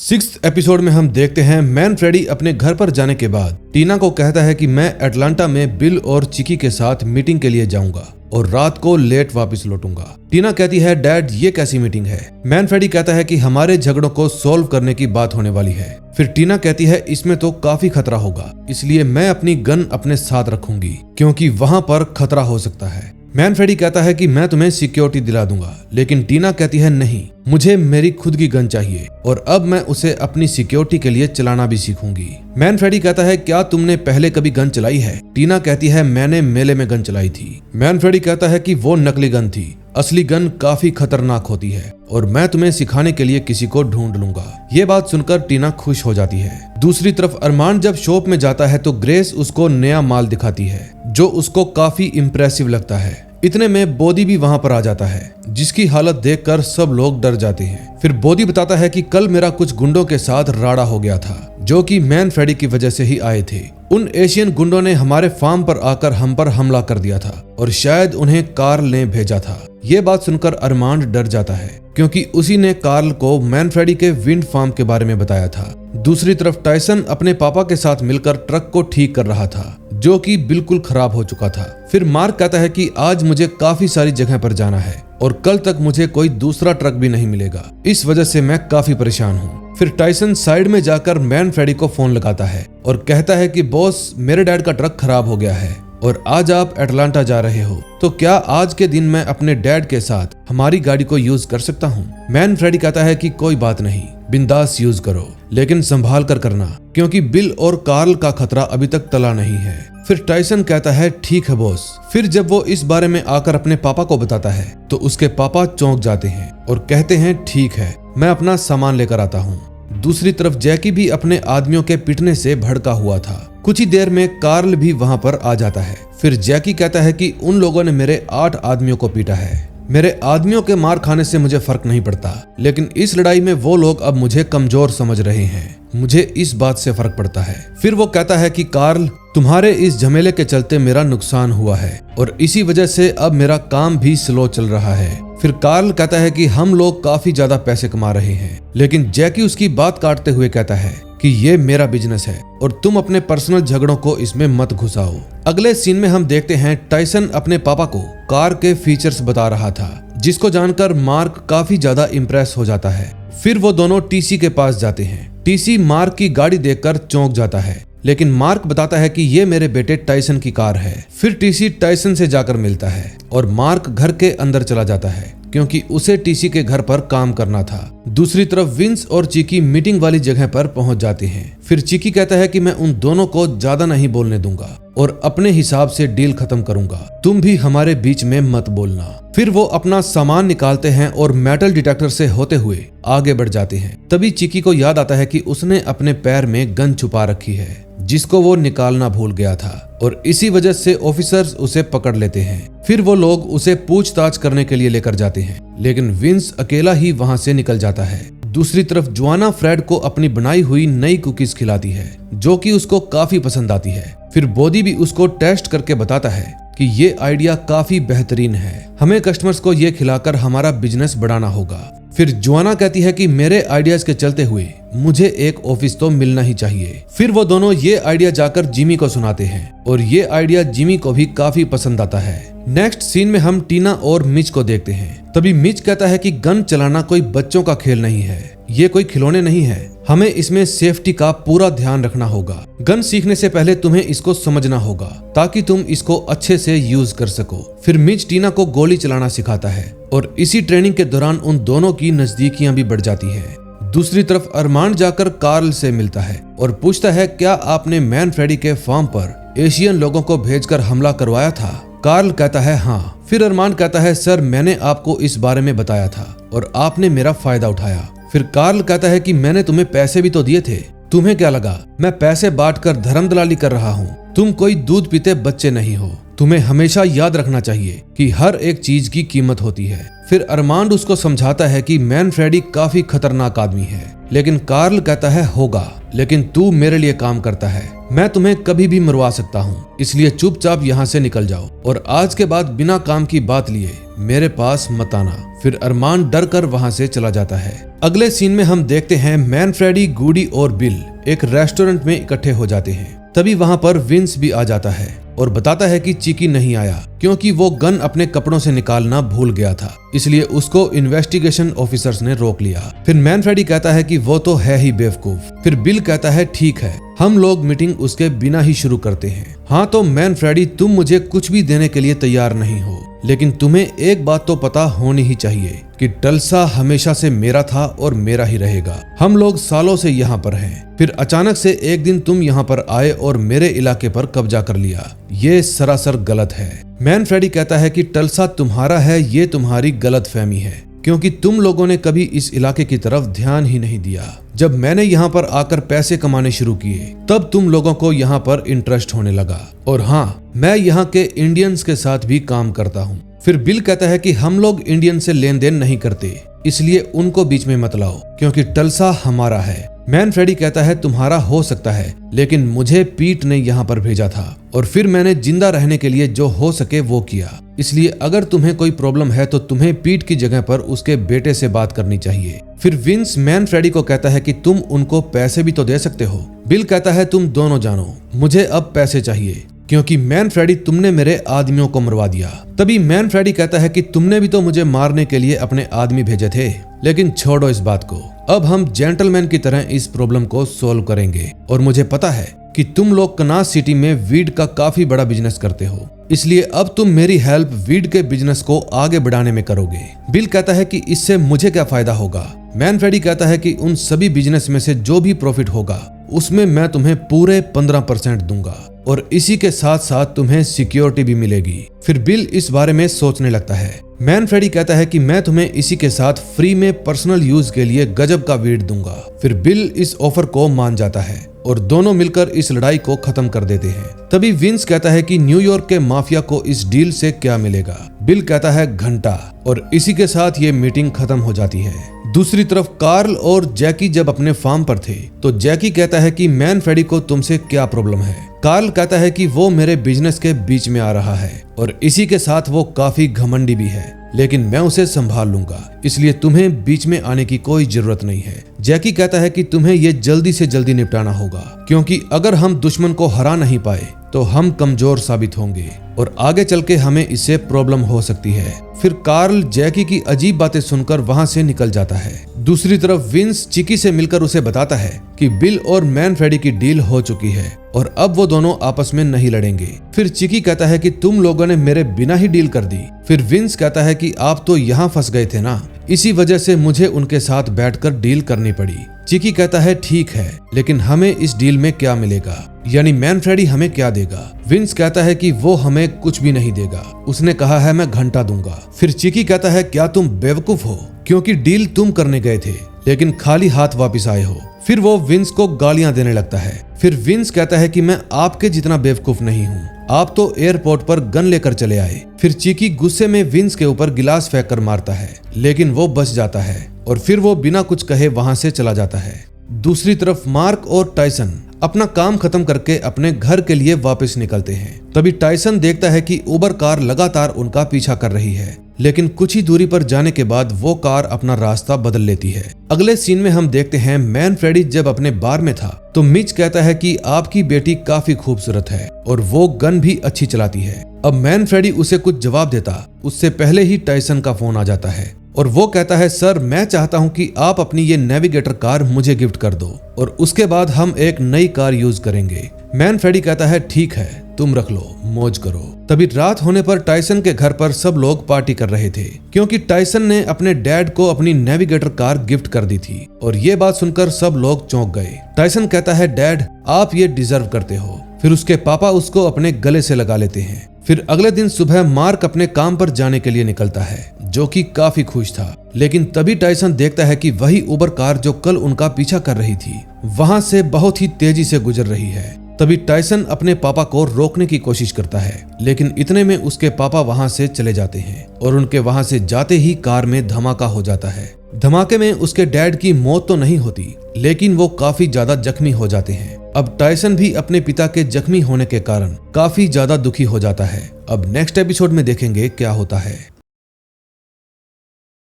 6th एपिसोड में हम देखते हैं मैन फ्रेडी अपने घर पर जाने के बाद टीना को कहता है कि मैं अटलांटा में बिल और चिकी के साथ मीटिंग के लिए जाऊंगा और रात को लेट वापस लौटूंगा। टीना कहती है डैड ये कैसी मीटिंग है। मैन फ्रेडी कहता है कि हमारे झगड़ों को सॉल्व करने की बात होने वाली है। फिर टीना कहती है इसमें तो काफी खतरा होगा, इसलिए मैं अपनी गन अपने साथ रखूंगी क्योंकि वहां पर खतरा हो सकता है। मैन फ्रेडी कहता है कि मैं तुम्हें सिक्योरिटी दिला दूंगा, लेकिन टीना कहती है नहीं, मुझे मेरी खुद की गन चाहिए और अब मैं उसे अपनी सिक्योरिटी के लिए चलाना भी सीखूंगी। मैन फ्रेडी कहता है क्या तुमने पहले कभी गन चलाई है। टीना कहती है मैंने मेले में गन चलाई थी। मैन फ्रेडी कहता है कि वो नकली गन थी, असली गन काफी खतरनाक होती है और मैं तुम्हें सिखाने के लिए किसी को ढूंढ लूंगा। ये बात सुनकर टीना खुश हो जाती है। दूसरी तरफ अरमान जब शॉप में जाता है तो ग्रेस उसको नया माल दिखाती है जो उसको काफी इम्प्रेसिव लगता है। इतने में बोदी भी वहां पर आ जाता है, जिसकी हालत देखकर सब लोग डर जाते हैं। फिर बोदी बताता है कि कल मेरा कुछ गुंडों के साथ राड़ा हो गया था, जो कि मैन फ्रेडी की वजह से ही आए थे। उन एशियन गुंडों ने हमारे फार्म पर आकर हम पर हमला कर दिया था और शायद उन्हें कार्ल ने भेजा था। ये बात सुनकर अरमांड डर जाता है, क्योंकि उसी ने कार्ल को मैन फ्रेडी के विंड फार्म के बारे में बताया था। दूसरी तरफ टायसन अपने पापा के साथ मिलकर ट्रक को ठीक कर रहा था, जो कि बिल्कुल खराब हो चुका था। फिर मार्क कहता है कि आज मुझे काफी सारी जगह पर जाना है और कल तक मुझे कोई दूसरा ट्रक भी नहीं मिलेगा, इस वजह से मैं काफी परेशान हूँ। फिर टायसन साइड में जाकर मैन फ्रेडी को फोन लगाता है और कहता है कि बॉस, मेरे डैड का ट्रक खराब हो गया है और आज आप अटलांटा जा रहे हो, तो क्या आज के दिन मैं अपने डैड के साथ हमारी गाड़ी को यूज कर सकता हूँ? मैन फ्रेडी कहता है कि कोई बात नहीं, बिंदास यूज करो, लेकिन संभाल कर करना, क्योंकि बिल और कार्ल का खतरा अभी तक टला नहीं है। फिर टायसन कहता है ठीक है बॉस। फिर जब वो इस बारे में आकर अपने पापा को बताता है तो उसके पापा चौंक जाते हैं और कहते हैं ठीक है, मैं अपना सामान लेकर आता हूँ। दूसरी तरफ जैकी भी अपने आदमियों के पिटने से भड़का हुआ था। कुछ ही देर में कार्ल भी वहां पर आ जाता है। फिर जैकी कहता है कि उन लोगों ने मेरे 8 आदमियों को पीटा है। मेरे आदमियों के मार खाने से मुझे फर्क नहीं पड़ता, लेकिन इस लड़ाई में वो लोग अब मुझे कमजोर समझ रहे हैं, मुझे इस बात से फर्क पड़ता है। फिर वो कहता है कि कार्ल, तुम्हारे इस झमेले के चलते मेरा नुकसान हुआ है और इसी वजह से अब मेरा काम भी स्लो चल रहा है। फिर कार्ल कहता है कि हम लोग काफी ज्यादा पैसे कमा रहे हैं, लेकिन जैकी उसकी बात काटते हुए कहता है कि ये मेरा बिजनेस है और तुम अपने पर्सनल झगड़ों को इसमें मत घुसाओ। अगले सीन में हम देखते हैं टायसन अपने पापा को कार के फीचर्स बता रहा था, जिसको जानकर मार्क काफी ज्यादा इम्प्रेस हो जाता है। फिर वो दोनों टीसी के पास जाते हैं। टीसी मार्क की गाड़ी देखकर चौंक जाता है, लेकिन मार्क बताता है कि ये मेरे बेटे टायसन की कार है। फिर टीसी टायसन से जाकर मिलता है और मार्क घर के अंदर चला जाता है, क्योंकि उसे टीसी के घर पर काम करना था। दूसरी तरफ विंस और चिकी मीटिंग वाली जगह पर पहुंच जाते हैं। फिर चिकी कहता है कि मैं उन दोनों को ज्यादा नहीं बोलने दूंगा और अपने हिसाब से डील खत्म करूंगा, तुम भी हमारे बीच में मत बोलना। फिर वो अपना सामान निकालते हैं और मेटल डिटेक्टर से होते हुए आगे बढ़ जाते हैं। तभी चिकी को याद आता है कि उसने अपने पैर में गन छुपा रखी है, जिसको वो निकालना भूल गया था और इसी वजह से ऑफिसर्स उसे पकड़ लेते हैं। फिर वो लोग उसे पूछताछ करने के लिए लेकर जाते हैं, लेकिन विंस अकेला ही वहां से निकल जाता है। दूसरी तरफ जोआना फ्रेड को अपनी बनाई हुई नई कुकीज खिलाती है, जो कि उसको काफी पसंद आती है। फिर बोदी भी उसको टेस्ट करके बताता है कि ये आइडिया काफी बेहतरीन है, हमें कस्टमर्स को ये खिलाकर हमारा बिजनेस बढ़ाना होगा। फिर जोआना कहती है कि मेरे आइडियाज के चलते हुए मुझे एक ऑफिस तो मिलना ही चाहिए। फिर वो दोनों ये आइडिया जाकर जिमी को सुनाते हैं और ये आइडिया जिमी को भी काफी पसंद आता है। नेक्स्ट सीन में हम टीना और मिच को देखते हैं। तभी मिच कहता है कि गन चलाना कोई बच्चों का खेल नहीं है, ये कोई खिलौने नहीं है, हमें इसमें सेफ्टी का पूरा ध्यान रखना होगा। गन सीखने से पहले तुम्हें इसको समझना होगा ताकि तुम इसको अच्छे से यूज कर सको। फिर मिच टीना को गोली चलाना सिखाता है और इसी ट्रेनिंग के दौरान उन दोनों की नजदीकियां भी बढ़ जाती है। दूसरी तरफ अरमांड जाकर कार्ल से मिलता है और पूछता है, क्या आपने मैन फ्रेडी के फार्म पर एशियन लोगों को भेजकर हमला करवाया था? कार्ल कहता है हाँ। फिर अरमांड कहता है, सर मैंने आपको इस बारे में बताया था और आपने मेरा फायदा उठाया। फिर कार्ल कहता है कि मैंने तुम्हें पैसे भी तो दिए थे, तुम्हें क्या लगा मैं पैसे बांटकर धर्म दलाली कर रहा हूँ? तुम कोई दूध पीते बच्चे नहीं हो, तुम्हें हमेशा याद रखना चाहिए कि हर एक चीज की कीमत होती है। फिर अरमांड उसको समझाता है कि मैन फ्रेडी काफी खतरनाक आदमी है, लेकिन कार्ल कहता है होगा, लेकिन तू मेरे लिए काम करता है, मैं तुम्हें कभी भी मरवा सकता हूँ, इसलिए चुपचाप यहाँ से निकल जाओ और आज के बाद बिना काम की बात लिए मेरे पास मत आना। फिर अरमांड डर कर वहाँ से चला जाता है। अगले सीन में हम देखते हैं मैन फ्रेडी, गूडी और बिल एक रेस्टोरेंट में इकट्ठे हो जाते हैं। तभी वहाँ पर विंस भी आ जाता है और बताता है कि चिकी नहीं आया क्योंकि वो गन अपने कपड़ों से निकालना भूल गया था, इसलिए उसको इन्वेस्टिगेशन ऑफिसर्स ने रोक लिया। फिर मैन फ्रेडी कहता है कि वो तो है ही बेवकूफ। फिर बिल कहता है ठीक है, हम लोग मीटिंग उसके बिना ही शुरू करते हैं। हाँ तो मैन फ्रेडी, तुम मुझे कुछ भी देने के लिए तैयार नहीं हो, लेकिन तुम्हें एक बात तो पता होनी ही चाहिए कि टल्सा हमेशा से मेरा था और मेरा ही रहेगा। हम लोग सालों से यहाँ पर हैं। फिर अचानक से एक दिन तुम यहाँ पर आए और मेरे इलाके पर कब्जा कर लिया, ये सरासर गलत है। मैन फ्रेडी कहता है कि टल्सा तुम्हारा है, ये तुम्हारी गलत फहमी है, क्योंकि तुम लोगों ने कभी इस इलाके की तरफ ध्यान ही नहीं दिया। जब मैंने यहाँ पर आकर पैसे कमाने शुरू किए तब तुम लोगों को यहाँ पर इंटरेस्ट होने लगा। और हाँ, मैं यहाँ के इंडियंस के साथ भी काम करता हूँ। फिर बिल कहता है कि हम लोग इंडियन से लेन देन नहीं करते, इसलिए उनको बीच में मत लाओ क्योंकि टल्सा हमारा है। मैन फ्रेडी कहता है तुम्हारा हो सकता है, लेकिन मुझे पीट ने यहाँ पर भेजा था और फिर मैंने जिंदा रहने के लिए जो हो सके वो किया। इसलिए अगर तुम्हें कोई प्रॉब्लम है तो तुम्हें पीट की जगह पर उसके बेटे से बात करनी चाहिए। फिर विंस मैन फ्रेडी को कहता है कि तुम उनको पैसे भी तो दे सकते हो। बिल कहता है तुम दोनों जानो, मुझे अब पैसे चाहिए क्योंकि मैन फ्रेडी तुमने मेरे आदमियों को मरवा दिया। तभी मैन फ्रेडी कहता है कि तुमने भी तो मुझे मारने के लिए अपने आदमी भेजे थे, लेकिन छोड़ो इस बात को, अब हम जेंटलमैन की तरह इस प्रॉब्लम को सॉल्व करेंगे। और मुझे पता है कि तुम लोग कनास सिटी में वीड का काफी बड़ा बिजनेस करते हो, इसलिए अब तुम मेरी हेल्प वीड के बिजनेस को आगे बढ़ाने में करोगे। बिल कहता है कि इससे मुझे क्या फायदा होगा। मैन फ्रेडी कहता है कि उन सभी बिजनेस में से जो भी प्रॉफिट होगा उसमें मैं तुम्हें पूरे 15% दूंगा और इसी के साथ साथ तुम्हें सिक्योरिटी भी मिलेगी। फिर बिल इस बारे में सोचने लगता है। मैन फ्रेडी कहता है कि मैं तुम्हें इसी के साथ फ्री में पर्सनल यूज के लिए गजब का वीड दूंगा। फिर बिल इस ऑफर को मान जाता है और दोनों मिलकर इस लड़ाई को खत्म कर देते हैं। तभी विंस कहता है कि न्यूयॉर्क के माफिया को इस डील से क्या मिलेगा। बिल कहता है घंटा, और इसी के साथ ये मीटिंग खत्म हो जाती है। दूसरी तरफ कार्ल और जैकी जब अपने फार्म पर थे तो जैकी कहता है कि मैन फ्रेडी को तुमसे क्या प्रॉब्लम है। कार्ल कहता है कि वो मेरे बिजनेस के बीच में आ रहा है और इसी के साथ वो काफी घमंडी भी है, लेकिन मैं उसे संभाल लूंगा, इसलिए तुम्हें बीच में आने की कोई जरूरत नहीं है। जैकी कहता है कि तुम्हें ये जल्दी से जल्दी निपटाना होगा क्योंकि अगर हम दुश्मन को हरा नहीं पाए तो हम कमजोर साबित होंगे और आगे चल के हमें इससे प्रॉब्लम हो सकती है। फिर कार्ल जैकी की अजीब बातें सुनकर वहां से निकल जाता है। दूसरी तरफ विंस चिकी से मिलकर उसे बताता है कि बिल और मैन फ्रेडी की डील हो चुकी है और अब वो दोनों आपस में नहीं लड़ेंगे। फिर चिकी कहता है कि तुम लोगों ने मेरे बिना ही डील कर दी। फिर विंस कहता है कि आप तो यहाँ फंस गए थे ना, इसी वजह से मुझे उनके साथ बैठकर डील करनी पड़ी। चिकी कहता है ठीक है, लेकिन हमें इस डील में क्या मिलेगा, यानी मैन फ्रेडी हमें क्या देगा। विंस कहता है कि वो हमें कुछ भी नहीं देगा, उसने कहा है मैं घंटा दूंगा। फिर चिकी कहता है क्या तुम बेवकूफ हो, क्योंकि डील तुम करने गए थे लेकिन खाली हाथ वापस आए हो। फिर वो विंस को गालियां देने लगता है। फिर विंस कहता है कि मैं आपके जितना बेवकूफ नहीं हूँ, आप तो एयरपोर्ट पर गन लेकर चले आए। फिर चिकी गुस्से में विंस के ऊपर गिलास फेंक कर मारता है, लेकिन वो बच जाता है और फिर वो बिना कुछ कहे वहां से चला जाता है। दूसरी तरफ मार्क और टाइसन अपना काम खत्म करके अपने घर के लिए वापस निकलते हैं। तभी टाइसन देखता है कि उबर कार लगातार उनका पीछा कर रही है, लेकिन कुछ ही दूरी पर जाने के बाद वो कार अपना रास्ता बदल लेती है। अगले सीन में हम देखते हैं मैन फ्रेडी जब अपने बार में था तो मिच कहता है कि आपकी बेटी काफी खूबसूरत है और वो गन भी अच्छी चलाती है। अब मैन फ्रेडी उसे कुछ जवाब देता उससे पहले ही टाइसन का फोन आ जाता है और वो कहता है सर मैं चाहता हूं कि आप अपनी ये नेविगेटर कार मुझे गिफ्ट कर दो और उसके बाद हम एक नई कार यूज करेंगे। मैन फ्रेडी कहता है ठीक है, तुम रख लो, मौज करो। तभी रात होने पर टाइसन के घर पर सब लोग पार्टी कर रहे थे क्योंकि टाइसन ने अपने डैड को अपनी नेविगेटर कार गिफ्ट कर दी थी और ये बात सुनकर सब लोग चौंक गए। टाइसन कहता है डैड आप ये डिजर्व करते हो। फिर उसके पापा उसको अपने गले से लगा लेते हैं। फिर अगले दिन सुबह मार्क अपने काम पर जाने के लिए निकलता है जो कि काफी खुश था, लेकिन तभी टाइसन देखता है कि वही उबर कार जो कल उनका पीछा कर रही थी वहां से बहुत ही तेजी से गुजर रही है। तभी टाइसन अपने पापा को रोकने की कोशिश करता है, लेकिन इतने में उसके पापा वहां से चले जाते हैं और उनके वहां से जाते ही कार में धमाका हो जाता है। धमाके में उसके डैड की मौत तो नहीं होती, लेकिन वो काफी ज्यादा जख्मी हो जाते हैं। अब टाइसन भी अपने पिता के जख्मी होने के कारण काफी ज्यादा दुखी हो जाता है। अब नेक्स्ट एपिसोड में देखेंगे क्या होता है।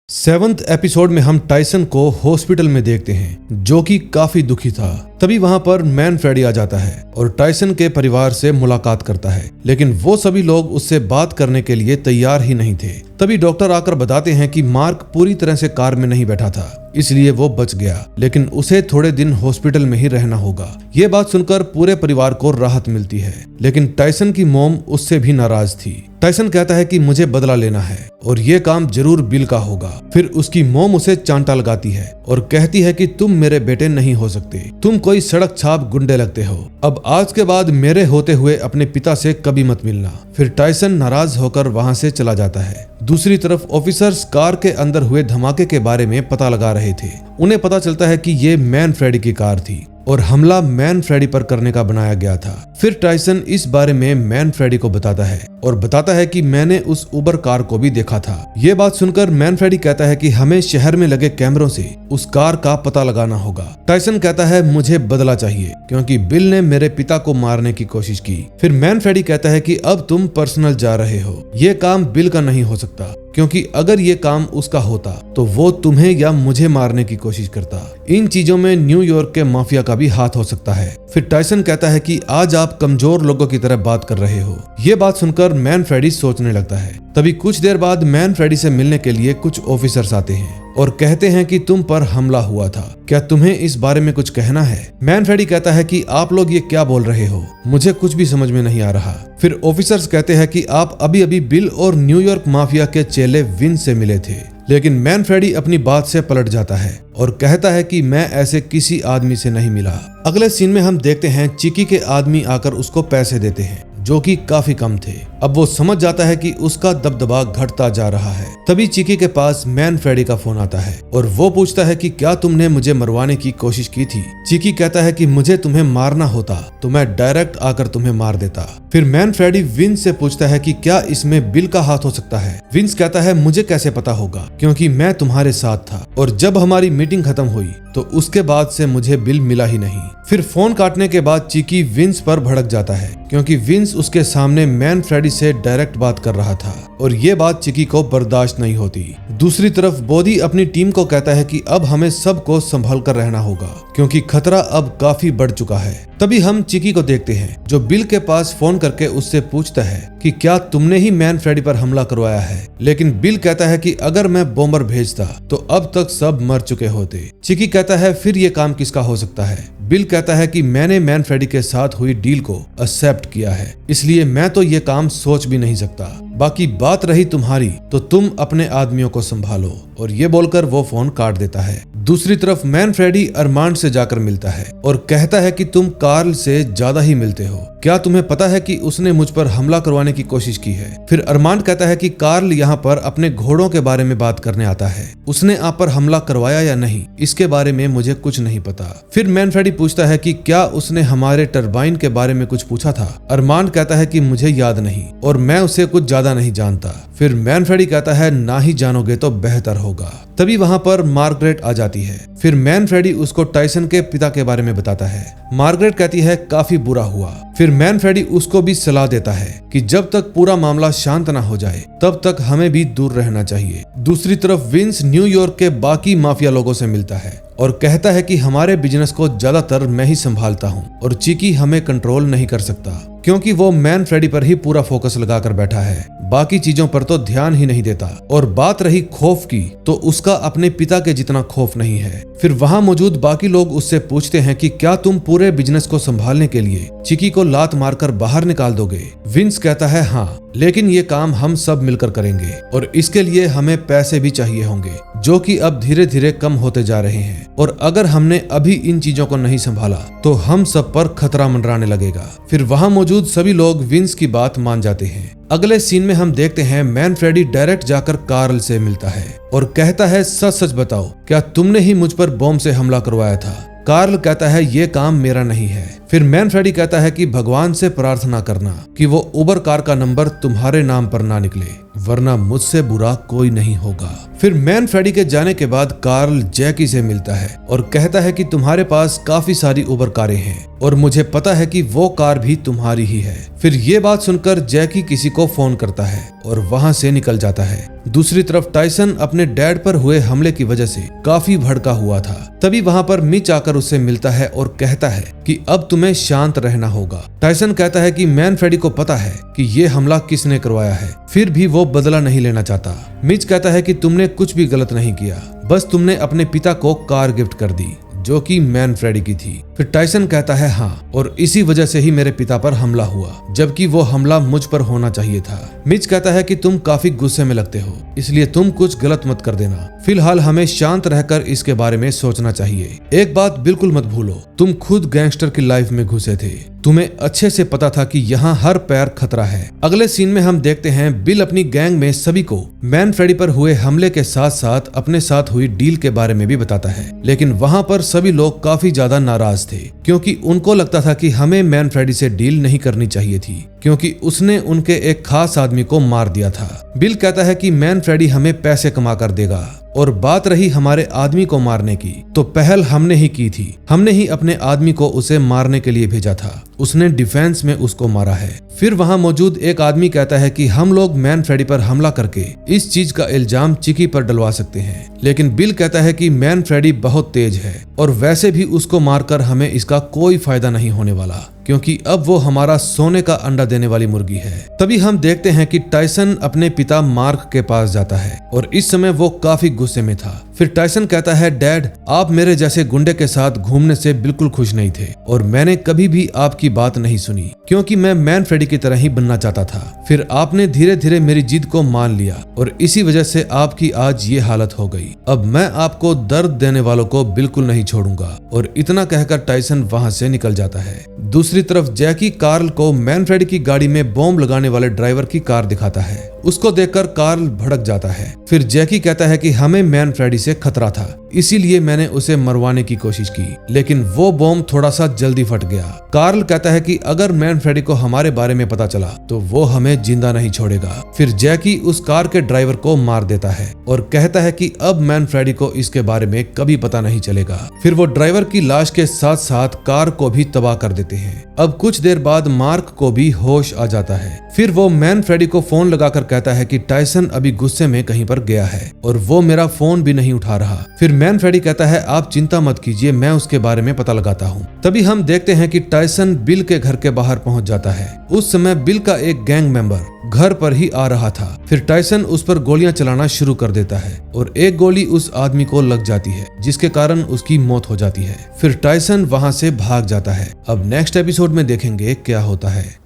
7th एपिसोड में हम टाइसन को हॉस्पिटल में देखते हैं जो कि काफी दुखी था। तभी वहां पर मैन फ्रेडी आ जाता है और टाइसन के परिवार से मुलाकात करता है, लेकिन वो सभी लोग उससे बात करने के लिए तैयार ही नहीं थे। तभी डॉक्टर आकर बताते हैं कि मार्क पूरी तरह से कार में नहीं बैठा था, इसलिए वो बच गया, लेकिन उसे थोड़े दिन हॉस्पिटल में ही रहना होगा। ये बात सुनकर पूरे परिवार को राहत मिलती है, लेकिन टाइसन की मॉम उससे भी नाराज थी। टाइसन कहता है कि मुझे बदला लेना है और ये काम जरूर बिल का होगा। फिर उसकी मॉम उसे चांटा लगाती है और कहती है कि तुम मेरे बेटे नहीं हो सकते, तुम कोई सड़क छाप गुंडे लगते हो। अब आज के बाद मेरे होते हुए अपने पिता से कभी मत मिलना। फिर टाइसन नाराज होकर वहां से चला जाता है। दूसरी तरफ ऑफिसर्स कार के अंदर हुए धमाके के बारे में पता लगा रहे थे। उन्हें पता चलता है कि ये मैन फ्रेडी की कार थी और हमला मैन फ्रेडी पर करने का बनाया गया था। फिर टाइसन इस बारे में मैन फ्रेडी को बताता है और बताता है कि मैंने उस उबर कार को भी देखा था। ये बात सुनकर मैन फ्रेडी कहता है कि हमें शहर में लगे कैमरों से उस कार का पता लगाना होगा। टाइसन कहता है मुझे बदला चाहिए क्योंकि बिल ने मेरे पिता को मारने की कोशिश की। फिर मैन फ्रेडी कहता है कि अब तुम पर्सनल जा रहे हो, ये काम बिल का नहीं हो सकता क्योंकि अगर ये काम उसका होता तो वो तुम्हें या मुझे मारने की कोशिश करता। इन चीजों में न्यूयॉर्क के माफिया का भी हाथ हो सकता है। फिर टाइसन कहता है कि आज आप कमजोर लोगों की तरह बात कर रहे हो। ये बात सुनकर मैन फ्रेडी सोचने लगता है। तभी कुछ देर बाद मैन फ्रेडी से मिलने के लिए कुछ ऑफिसर्स आते हैं और कहते हैं कि तुम पर हमला हुआ था, क्या तुम्हें इस बारे में कुछ कहना है? मैन फ्रेडी कहता है कि आप लोग ये क्या बोल रहे हो, मुझे कुछ भी समझ में नहीं आ रहा। फिर ऑफिसर्स कहते हैं कि आप अभी अभी बिल और न्यूयॉर्क माफिया के चेले विंस से मिले थे। लेकिन मैन फ्रेडी अपनी बात से पलट जाता है और कहता है कि मैं ऐसे किसी आदमी से नहीं मिला। अगले सीन में हम देखते हैं चिकी के आदमी आकर उसको पैसे देते हैं जो कि काफी कम थे। अब वो समझ जाता है कि उसका दबदबा घटता जा रहा है। तभी चिकी के पास मैन फ्रेडी का फोन आता है और वो पूछता है कि क्या तुमने मुझे मरवाने की कोशिश की थी? चिकी कहता है कि मुझे तुम्हें मारना होता तो मैं डायरेक्ट आकर तुम्हें मार देता। फिर मैन फ्रेडी विंस से पूछता है कि क्या इसमें बिल का हाथ हो सकता है? विंस कहता है मुझे कैसे पता होगा क्योंकि मैं तुम्हारे साथ था और जब हमारी मीटिंग खत्म हुई तो उसके बाद से मुझे बिल मिला ही नहीं। फिर फोन काटने के बाद चिकी विंस पर भड़क जाता है क्योंकि विंस उसके सामने मैन फ्रेडी से डायरेक्ट बात कर रहा था और ये बात चिकी को बर्दाश्त नहीं होती। दूसरी तरफ बोधी अपनी टीम को कहता है कि अब हमें सबको संभल कर रहना होगा क्योंकि खतरा अब काफी बढ़ चुका है। तभी हम चिकी को देखते हैं जो बिल के पास फोन करके उससे पूछता है कि क्या तुमने ही मैन फ्रेडी पर हमला करवाया है? लेकिन बिल कहता है कि अगर मैं बॉम्बर भेजता तो अब तक सब मर चुके होते। चिकी कहता है फिर ये काम किसका हो सकता है? बिल कहता है कि मैंने मैन फ्रेडी के साथ हुई डील को एक्सेप्ट किया है, इसलिए मैं तो ये काम सोच भी नहीं सकता। बाकी बात रही तुम्हारी तो तुम अपने आदमियों को संभालो। और ये बोलकर वो फोन काट देता है। दूसरी तरफ मैन फ्रेडी अरमांड से जाकर मिलता है और कहता है कि तुम कार्ल से ज्यादा ही मिलते हो, क्या तुम्हें पता है कि उसने मुझ पर हमला करवाने की कोशिश की है? फिर अरमांड कहता है कि कार्ल यहाँ पर अपने घोड़ों के बारे में बात करने आता है, उसने आप पर हमला करवाया या नहीं इसके बारे में मुझे कुछ नहीं पता। फिर मैन फ्रेडी पूछता है कि क्या उसने हमारे टरबाइन के बारे में कुछ पूछा था? अरमांड कहता है कि मुझे याद नहीं और मैं उसे कुछ ज्यादा नहीं जानता। फिर मैन फ्रेडी कहता है ना ही जानोगे तो बेहतर होगा। तभी वहाँ पर मार्गरेट आ जाती है। फिर मैन फ्रेडी उसको टाइसन के पिता के बारे में बताता है। मार्गरेट कहती है काफी बुरा हुआ। फिर मैन फ्रेडी उसको भी सलाह देता है कि जब तक पूरा मामला शांत ना हो जाए तब तक हमें भी दूर रहना चाहिए। दूसरी तरफ विंस न्यूयॉर्क के बाकी माफिया लोगों से मिलता है और कहता है कि हमारे बिजनेस को ज्यादातर मैं ही संभालता हूँ और चिकी हमें कंट्रोल नहीं कर सकता क्योंकि वो मैन फ्रेडी पर ही पूरा फोकस लगाकर बैठा है, बाकी चीजों पर तो ध्यान ही नहीं देता। और बात रही खौफ की तो उसका अपने पिता के जितना खौफ नहीं है। फिर वहाँ मौजूद बाकी लोग उससे पूछते हैं कि क्या तुम पूरे बिजनेस को संभालने के लिए चिकी को लात मारकर बाहर निकाल दोगे? विंस कहता है हाँ, लेकिन ये काम हम सब मिलकर करेंगे और इसके लिए हमें पैसे भी चाहिए होंगे जो कि अब धीरे धीरे कम होते जा रहे हैं और अगर हमने अभी इन चीजों को नहीं संभाला तो हम सब पर खतरा मंडराने लगेगा। फिर वहाँ मौजूद सभी लोग विंस की बात मान जाते हैं। अगले सीन में हम देखते हैं मैन फ्रेडी डायरेक्ट जाकर कार्ल से मिलता है और कहता है सच सच बताओ, क्या तुमने ही मुझ पर बॉम्ब से हमला करवाया था? कार्ल कहता है ये काम मेरा नहीं है। फिर मैन फ्रेडी कहता है कि भगवान से प्रार्थना करना कि वो उबर कार का नंबर तुम्हारे नाम पर ना निकले, वरना मुझसे बुरा कोई नहीं होगा। फिर मैन फ्रेडी के जाने के बाद कार्ल जैकी से मिलता है और कहता है कि तुम्हारे पास काफी सारी उबर कारें हैं और मुझे पता है कि वो कार भी तुम्हारी ही है। फिर ये बात सुनकर जैकी किसी को फोन करता है और वहां से निकल जाता है। दूसरी तरफ टाइसन अपने डैड पर हुए हमले की वजह से काफी भड़का हुआ था। तभी वहां पर मिच आकर उससे मिलता है और कहता है कि अब तुम्हें शांत रहना होगा। टाइसन कहता है कि मैन फ्रेडी को पता है कि ये हमला किसने करवाया है, फिर भी वो बदला नहीं लेना चाहता। मिच कहता है कि तुमने कुछ भी गलत नहीं किया, बस तुमने अपने पिता को कार गिफ्ट कर दी जो कि मैन फ्रेडी की थी। फिर टाइसन कहता है हाँ, और इसी वजह से ही मेरे पिता पर हमला हुआ, जबकि वो हमला मुझ पर होना चाहिए था। मिच कहता है कि तुम काफी गुस्से में लगते हो, इसलिए तुम कुछ गलत मत कर देना। फिलहाल हमें शांत रहकर इसके बारे में सोचना चाहिए। एक बात बिल्कुल मत भूलो, तुम खुद गैंगस्टर की लाइफ में घुसे थे तुम्हें अच्छे से पता था कि यहाँ हर पैर खतरा है। अगले सीन में हम देखते हैं बिल अपनी गैंग में सभी को मैन फ्रेडी पर हुए हमले के साथ साथ अपने साथ हुई डील के बारे में भी बताता है, लेकिन वहाँ पर सभी लोग काफी ज्यादा नाराज थे क्योंकि उनको लगता था कि हमें मैन फ्रेडी से डील नहीं करनी चाहिए थी क्योंकि उसने उनके एक खास आदमी को मार दिया था। बिल कहता है कि मैन फ्रेडी हमें पैसे कमा कर देगा और बात रही हमारे आदमी को मारने की तो पहल हमने ही की थी। हमने ही अपने आदमी को उसे मारने के लिए भेजा था। उसने डिफेंस में उसको मारा है। फिर वहां मौजूद एक आदमी कहता है कि हम लोग मैन फ्रेडी पर हमला करके इस चीज का इल्जाम चिकी पर डलवा सकते हैं, लेकिन बिल कहता है कि मैन फ्रेडी बहुत तेज है और वैसे भी उसको मारकर हमें इसका कोई फायदा नहीं होने वाला क्योंकि अब वो हमारा सोने का अंडा देने वाली मुर्गी है। तभी हम देखते हैं कि टाइसन अपने पिता मार्क के पास जाता है और इस समय वो काफी गुस्से में था। फिर टाइसन कहता है, डैड आप मेरे जैसे गुंडे के साथ घूमने से बिल्कुल खुश नहीं थे और मैंने कभी भी आपकी बात नहीं सुनी क्योंकि मैं मैन फ्रेडी की तरह ही बनना चाहता था। फिर आपने धीरे धीरे मेरी जिद को मान लिया और इसी वजह से आपकी आज ये हालत हो गई। अब मैं आपको दर्द देने वालों को बिल्कुल नहीं छोड़ूंगा। और इतना कहकर टाइसन वहां से निकल जाता है। दूसरी तरफ जैकी कार्ल को मैन फ्रेडी की गाड़ी में बॉम्ब लगाने वाले ड्राइवर की कार दिखाता है। उसको देखकर कार्ल भड़क जाता है। फिर जैकी कहता है कि हमें मैन फ्रेडी से खतरा था, इसीलिए मैंने उसे मरवाने की कोशिश की, लेकिन वो बॉम्ब थोड़ा सा जल्दी फट गया। कार्ल कहता है कि अगर मैन फ्रेडी को हमारे बारे में पता चला तो वो हमें जिंदा नहीं छोड़ेगा। फिर जैकी उस कार के ड्राइवर को मार देता है और कहता है कि अब मैन फ्रेडी को इसके बारे में कभी पता नहीं चलेगा। फिर वो ड्राइवर की लाश के साथ साथ कार को भी तबाह कर देते हैं। अब कुछ देर बाद मार्क को भी होश आ जाता है। फिर वो मैन फ्रेडी को फोन लगाकर कहता है कि टाइसन अभी गुस्से में कहीं पर गया है और वो मेरा फोन भी नहीं उठा रहा। फिर मैन फ्रेडी कहता है आप चिंता मत कीजिए, मैं उसके बारे में पता लगाता हूँ। तभी हम देखते हैं कि टाइसन बिल के घर के बाहर पहुंच जाता है। उस समय बिल का एक गैंग मेंबर घर पर ही आ रहा था। फिर टाइसन उस पर गोलियां चलाना शुरू कर देता है और एक गोली उस आदमी को लग जाती है जिसके कारण उसकी मौत हो जाती है। फिर टाइसन वहां से भाग जाता है। अब नेक्स्ट एपिसोड में देखेंगे क्या होता है।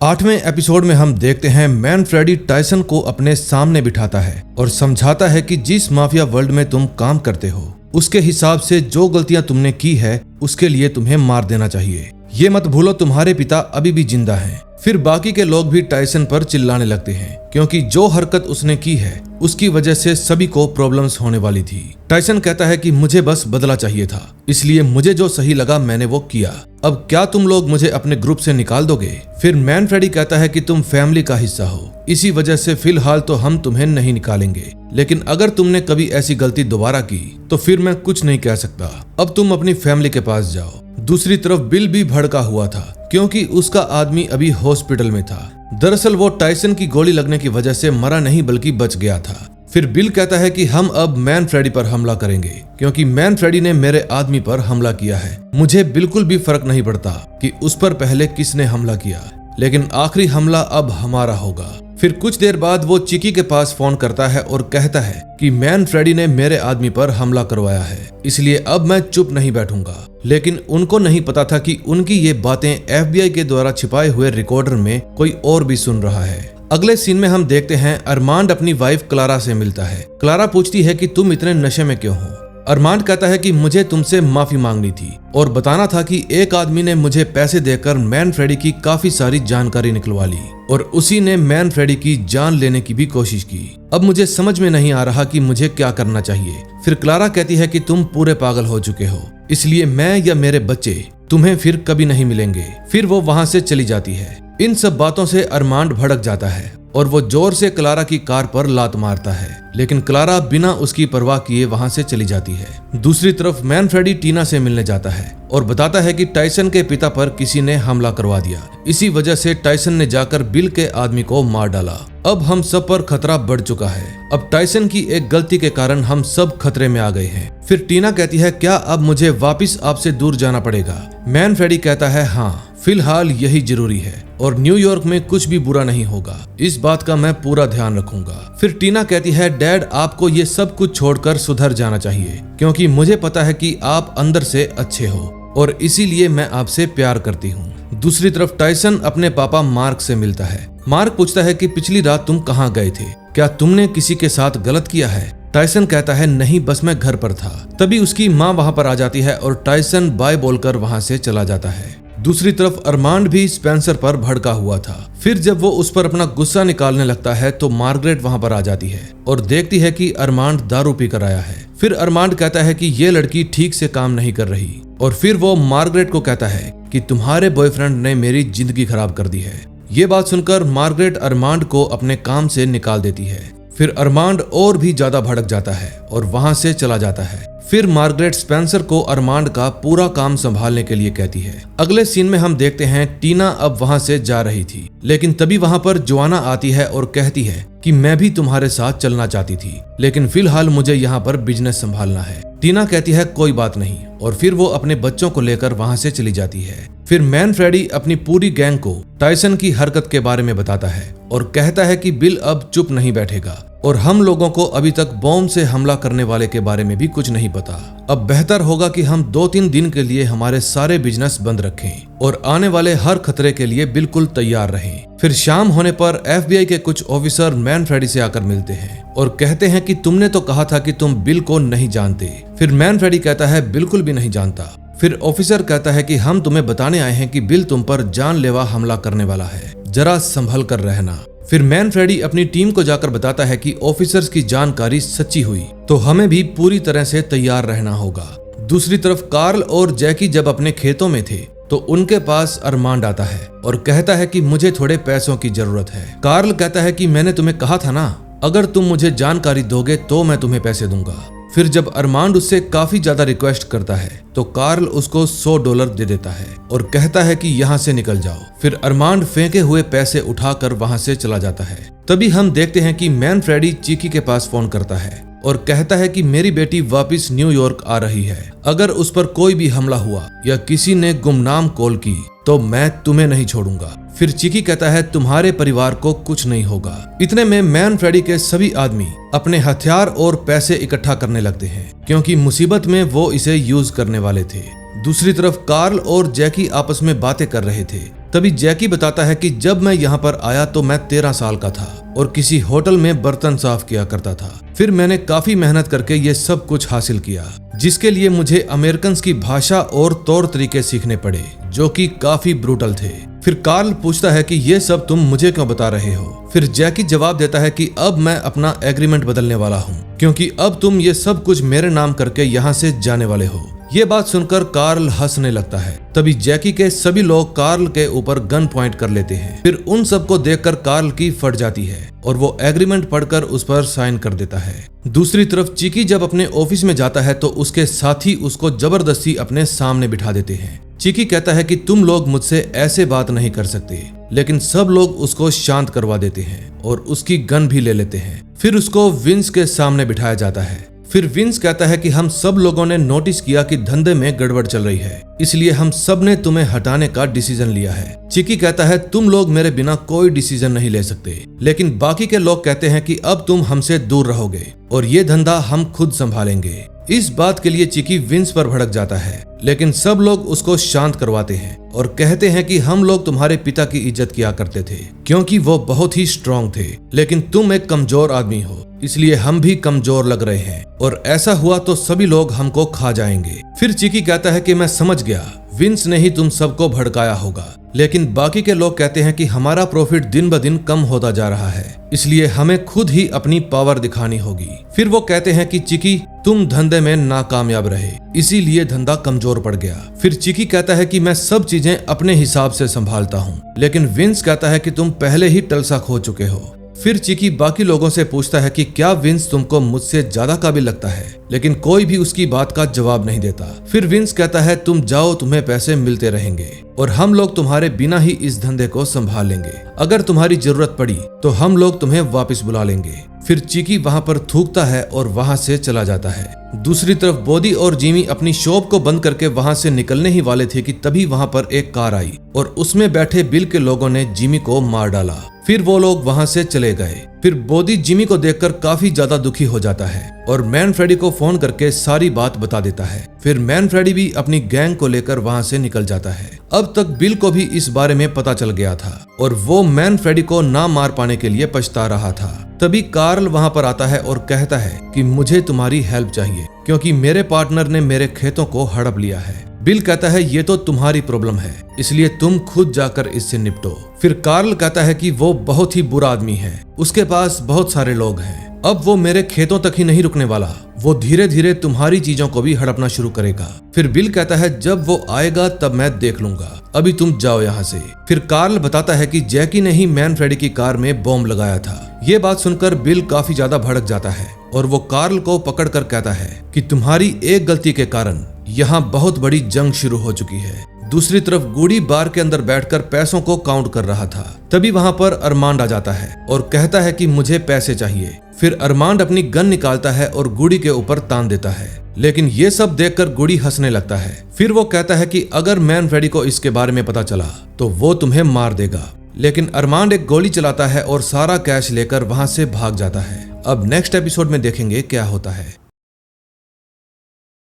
8वें एपिसोड में हम देखते हैं मैन फ्रेडी टाइसन को अपने सामने बिठाता है और समझाता है कि जिस माफिया वर्ल्ड में तुम काम करते हो उसके हिसाब से जो गलतियां तुमने की है उसके लिए तुम्हें मार देना चाहिए। ये मत भूलो तुम्हारे पिता अभी भी जिंदा हैं। फिर बाकी के लोग भी टाइसन पर चिल्लाने लगते हैं क्योंकि जो हरकत उसने की है उसकी वजह से सभी को प्रॉब्लम्स होने वाली थी। टाइसन कहता है कि मुझे बस बदला चाहिए था, इसलिए मुझे जो सही लगा मैंने वो किया। अब क्या तुम लोग मुझे अपने ग्रुप से निकाल दोगे? फिर मैन फ्रेडी कहता है कि तुम फैमिली का हिस्सा हो, इसी वजह से फिलहाल तो हम तुम्हें नहीं निकालेंगे, लेकिन अगर तुमने कभी ऐसी गलती दोबारा की तो फिर मैं कुछ नहीं कह सकता। अब तुम अपनी फैमिली के पास जाओ। दूसरी तरफ बिल भी भड़का हुआ था क्योंकि उसका आदमी अभी हॉस्पिटल में था। दरअसल वो टाइसन की गोली लगने की वजह से मरा नहीं बल्कि बच गया था। फिर बिल कहता है कि हम अब मैन फ्रेडी पर हमला करेंगे क्योंकि मैन फ्रेडी ने मेरे आदमी पर हमला किया है। मुझे बिल्कुल भी फर्क नहीं पड़ता कि उस पर पहले किसने हमला किया, लेकिन आखिरी हमला अब हमारा होगा। फिर कुछ देर बाद वो चिकी के पास फोन करता है और कहता है कि मैन फ्रेडी ने मेरे आदमी पर हमला करवाया है, इसलिए अब मैं चुप नहीं बैठूंगा। लेकिन उनको नहीं पता था कि उनकी ये बातें FBI के द्वारा छिपाए हुए रिकॉर्डर में कोई और भी सुन रहा है। अगले सीन में हम देखते हैं अरमांड अपनी वाइफ क्लारा से मिलता है। क्लारा पूछती है कि तुम इतने नशे में क्यों हो? अरमांड कहता है कि मुझे तुमसे माफी मांगनी थी और बताना था कि एक आदमी ने मुझे पैसे देकर मैन फ्रेडी की काफी सारी जानकारी निकलवा ली और उसी ने मैन फ्रेडी की जान लेने की भी कोशिश की। अब मुझे समझ में नहीं आ रहा कि मुझे क्या करना चाहिए। फिर क्लारा कहती है कि तुम पूरे पागल हो चुके हो, इसलिए मैं या मेरे बच्चे तुम्हें फिर कभी नहीं मिलेंगे। फिर वो वहां से चली जाती है। इन सब बातों से अरमांड भड़क जाता है और वो जोर से क्लारा की कार पर लात मारता है, लेकिन क्लारा बिना उसकी परवाह किए वहां से चली जाती है। दूसरी तरफ मैन फ्रेडी टीना से मिलने जाता है और बताता है कि टाइसन के पिता पर किसी ने हमला करवा दिया, इसी वजह से टाइसन ने जाकर बिल के आदमी को मार डाला। अब हम सब पर खतरा बढ़ चुका है। अब टाइसन की एक गलती के कारण हम सब खतरे में आ गए हैं। फिर टीना कहती है, क्या अब मुझे वापिस आपसे दूर जाना पड़ेगा? मैन फ्रेडी कहता है, हाँ फिलहाल यही जरूरी है और न्यूयॉर्क में कुछ भी बुरा नहीं होगा, इस बात का मैं पूरा ध्यान रखूंगा। फिर टीना कहती है, डैड आपको ये सब कुछ छोड़कर सुधर जाना चाहिए क्योंकि मुझे पता है कि आप अंदर से अच्छे हो और इसीलिए मैं आपसे प्यार करती हूँ। दूसरी तरफ टाइसन अपने पापा मार्क से मिलता है। मार्क पूछता है कि पिछली रात तुम कहाँ गए थे? क्या तुमने किसी के साथ गलत किया है? टायसन कहता है नहीं, बस मैं घर पर था। तभी उसकी माँ वहां पर आ जाती है और टायसन बाय बोलकर वहां से चला जाता है। दूसरी तरफ अरमांड भी स्पेंसर पर भड़का हुआ था। फिर जब वो उस पर अपना गुस्सा निकालने लगता है तो मार्गरेट वहां पर आ जाती है और देखती है कि अरमांड दारू पीकर आया है। फिर अरमांड कहता है कि ये लड़की ठीक से काम नहीं कर रही और फिर वो मार्गरेट को कहता है कि तुम्हारे बॉयफ्रेंड ने मेरी जिंदगी खराब कर दी है। ये बात सुनकर मार्गरेट अरमांड को अपने काम से निकाल देती है। फिर अरमांड और भी ज्यादा भड़क जाता है और वहां से चला जाता है। फिर मार्गरेट स्पेंसर को अरमांड का पूरा काम संभालने के लिए कहती है। अगले सीन में हम देखते हैं टीना अब वहां से जा रही थी, लेकिन तभी वहां पर जोआना आती है और कहती है कि मैं भी तुम्हारे साथ चलना चाहती थी, लेकिन फिलहाल मुझे यहाँ पर बिजनेस संभालना है। टीना कहती है कोई बात नहीं और फिर वो अपने बच्चों को लेकर वहां से चली जाती है। फिर मैन फ्रेडी अपनी पूरी गैंग को टायसन की हरकत के बारे में बताता है और कहता है कि बिल अब चुप नहीं बैठेगा और हम लोगों को अभी तक बॉम्ब से हमला करने वाले के बारे में भी कुछ नहीं पता। अब बेहतर होगा कि हम 2-3 दिन के लिए हमारे सारे बिजनेस बंद रखें और आने वाले हर खतरे के लिए बिल्कुल तैयार रहें। फिर शाम होने पर FBI के कुछ ऑफिसर मैन फ्रेडी से आकर मिलते हैं और कहते हैं कि तुमने तो कहा था कि तुम बिल को नहीं जानते। फिर मैन फ्रेडी कहता है बिल्कुल भी नहीं जानता। फिर ऑफिसर कहता है कि हम तुम्हें बताने आए हैं कि बिल तुम पर जानलेवा हमला करने वाला है, जरा संभल कर रहना। फिर मैन फ्रेडी अपनी टीम को जाकर बताता है कि ऑफिसर्स की जानकारी सच्ची हुई तो हमें भी पूरी तरह से तैयार रहना होगा। दूसरी तरफ कार्ल और जैकी जब अपने खेतों में थे तो उनके पास अरमांड आता है और कहता है कि मुझे थोड़े पैसों की जरूरत है। कार्ल कहता है कि मैंने तुम्हें कहा था ना, अगर तुम मुझे जानकारी दोगे तो मैं तुम्हें पैसे दूंगा। फिर जब अरमांड उससे काफी ज्यादा रिक्वेस्ट करता है तो कार्ल उसको $100 दे देता है और कहता है कि यहाँ से निकल जाओ। फिर अरमांड फेंके हुए पैसे उठाकर वहां से चला जाता है। तभी हम देखते हैं कि मैन फ्रेडी चिकी के पास फोन करता है और कहता है कि मेरी बेटी वापस न्यूयॉर्क आ रही है, अगर उस पर कोई भी हमला हुआ या किसी ने गुमनाम कॉल की तो मैं तुम्हें नहीं छोड़ूंगा। फिर चिकी कहता है तुम्हारे परिवार को कुछ नहीं होगा। इतने में मैन फ्रेडी के सभी आदमी अपने हथियार और पैसे इकट्ठा करने लगते हैं क्योंकि मुसीबत में वो इसे यूज करने वाले थे। दूसरी तरफ कार्ल और जैकी आपस में बातें कर रहे थे। तभी जैकी बताता है कि जब मैं यहाँ पर आया तो मैं 13 साल का था और किसी होटल में बर्तन साफ किया करता था। फिर मैंने काफी मेहनत करके ये सब कुछ हासिल किया, जिसके लिए मुझे अमेरिकन की भाषा और तौर तरीके सीखने पड़े जो कि काफी ब्रूटल थे। फिर कार्ल पूछता है कि ये सब तुम मुझे क्यों बता रहे हो। फिर जैकी जवाब देता है कि अब मैं अपना एग्रीमेंट बदलने वाला हूँ क्योंकि अब तुम ये सब कुछ मेरे नाम करके यहाँ से जाने वाले हो। ये बात सुनकर कार्ल हंसने लगता है। तभी जैकी के सभी लोग कार्ल के ऊपर गन पॉइंट कर लेते हैं। फिर उन सबको देखकर कार्ल की फट जाती है और वो एग्रीमेंट पढ़कर उस पर साइन कर देता है। दूसरी तरफ चिकी जब अपने ऑफिस में जाता है तो उसके साथी उसको जबरदस्ती अपने सामने बिठा देते हैं। चिकी कहता है कि तुम लोग मुझसे ऐसे बात नहीं कर सकते, लेकिन सब लोग उसको शांत करवा देते हैं और उसकी गन भी ले लेते हैं। फिर उसको विंस के सामने बिठाया जाता है। फिर विंस कहता है कि हम सब लोगों ने नोटिस किया कि धंधे में गड़बड़ चल रही है, इसलिए हम सब ने तुम्हें हटाने का डिसीजन लिया है। चिकी कहता है तुम लोग मेरे बिना कोई डिसीजन नहीं ले सकते, लेकिन बाकी के लोग कहते हैं कि अब तुम हमसे दूर रहोगे और ये धंधा हम खुद संभालेंगे। इस बात के लिए चिकी विंस पर भड़क जाता है, लेकिन सब लोग उसको शांत करवाते हैं और कहते हैं कि हम लोग तुम्हारे पिता की इज्जत किया करते थे क्योंकि वो बहुत ही स्ट्रांग थे, लेकिन तुम एक कमजोर आदमी हो, इसलिए हम भी कमजोर लग रहे हैं और ऐसा हुआ तो सभी लोग हमको खा जाएंगे। फिर चिकी कहता है कि मैं समझ गया, विंस ने ही तुम सबको भड़काया होगा, लेकिन बाकी के लोग कहते हैं कि हमारा प्रॉफिट दिन ब दिन कम होता जा रहा है, इसलिए हमें खुद ही अपनी पावर दिखानी होगी। फिर वो कहते हैं कि चिकी तुम धंधे में नाकामयाब रहे, इसीलिए धंधा कमजोर पड़ गया। फिर चिकी कहता है कि मैं सब चीजें अपने हिसाब से संभालता हूँ, लेकिन विंस कहता है कि तुम पहले ही टलसा खो चुके हो। फिर चिकी बाकी लोगों से पूछता है कि क्या विंस तुमको मुझसे ज्यादा काबिल लगता है, लेकिन कोई भी उसकी बात का जवाब नहीं देता। फिर विंस कहता है तुम जाओ, तुम्हें पैसे मिलते रहेंगे और हम लोग तुम्हारे बिना ही इस धंधे को संभाल लेंगे। अगर तुम्हारी जरूरत पड़ी तो हम लोग तुम्हें वापस बुला लेंगे। फिर चिकी वहां पर थूकता है और वहां से चला जाता है। दूसरी तरफ बोदी और जिमी अपनी शॉप को बंद करके वहां से निकलने ही वाले थे कि तभी वहां पर एक कार आई और उसमें बैठे बिल के लोगों ने जिमी को मार डाला। फिर वो लोग वहां से चले गए। फिर बोदी जिमी को देखकर काफी ज्यादा दुखी हो जाता है और मैन फ्रेडी को फोन करके सारी बात बता देता है। फिर मैन फ्रेडी भी अपनी गैंग को लेकर वहां से निकल जाता है। अब तक बिल को भी इस बारे में पता चल गया था और वो मैन फ्रेडी को ना मार पाने के लिए पछता रहा था। तभी कार्ल वहां पर आता है और कहता है कि मुझे तुम्हारी हेल्प चाहिए क्योंकि मेरे पार्टनर ने मेरे खेतों को हड़प लिया है। बिल कहता है ये तो तुम्हारी प्रॉब्लम है, इसलिए तुम खुद जाकर इससे निपटो। फिर कार्ल कहता है कि वो बहुत ही बुरा आदमी है, उसके पास बहुत सारे लोग हैं, अब वो मेरे खेतों तक ही नहीं रुकने वाला, वो धीरे धीरे तुम्हारी चीजों को भी हड़पना शुरू करेगा। फिर बिल कहता है जब वो आएगा तब मैं देख लूंगा, अभी तुम जाओ यहाँ से। फिर कार्ल बताता है कि जैकी ने ही मैनफ्रेडी की कार में बॉम्ब लगाया था। ये बात सुनकर बिल काफी ज्यादा भड़क जाता है और वो कार्ल को पकड़कर कहता है कि तुम्हारी एक गलती के कारण यहाँ बहुत बड़ी जंग शुरू हो चुकी है। दूसरी तरफ गुडी बार के अंदर बैठकर पैसों को काउंट कर रहा था। तभी वहां पर अरमांड आ जाता है और कहता है कि मुझे पैसे चाहिए। फिर अरमांड अपनी गन निकालता है और गुडी के ऊपर तान देता है, लेकिन ये सब देखकर गुडी हंसने लगता है। फिर वो कहता है कि अगर मैनफ्रेडी को इसके बारे में पता चला तो वो तुम्हें मार देगा। लेकिन अरमांड एक गोली चलाता है और सारा कैश लेकर वहां से भाग जाता है। अब नेक्स्ट एपिसोड में देखेंगे क्या होता है।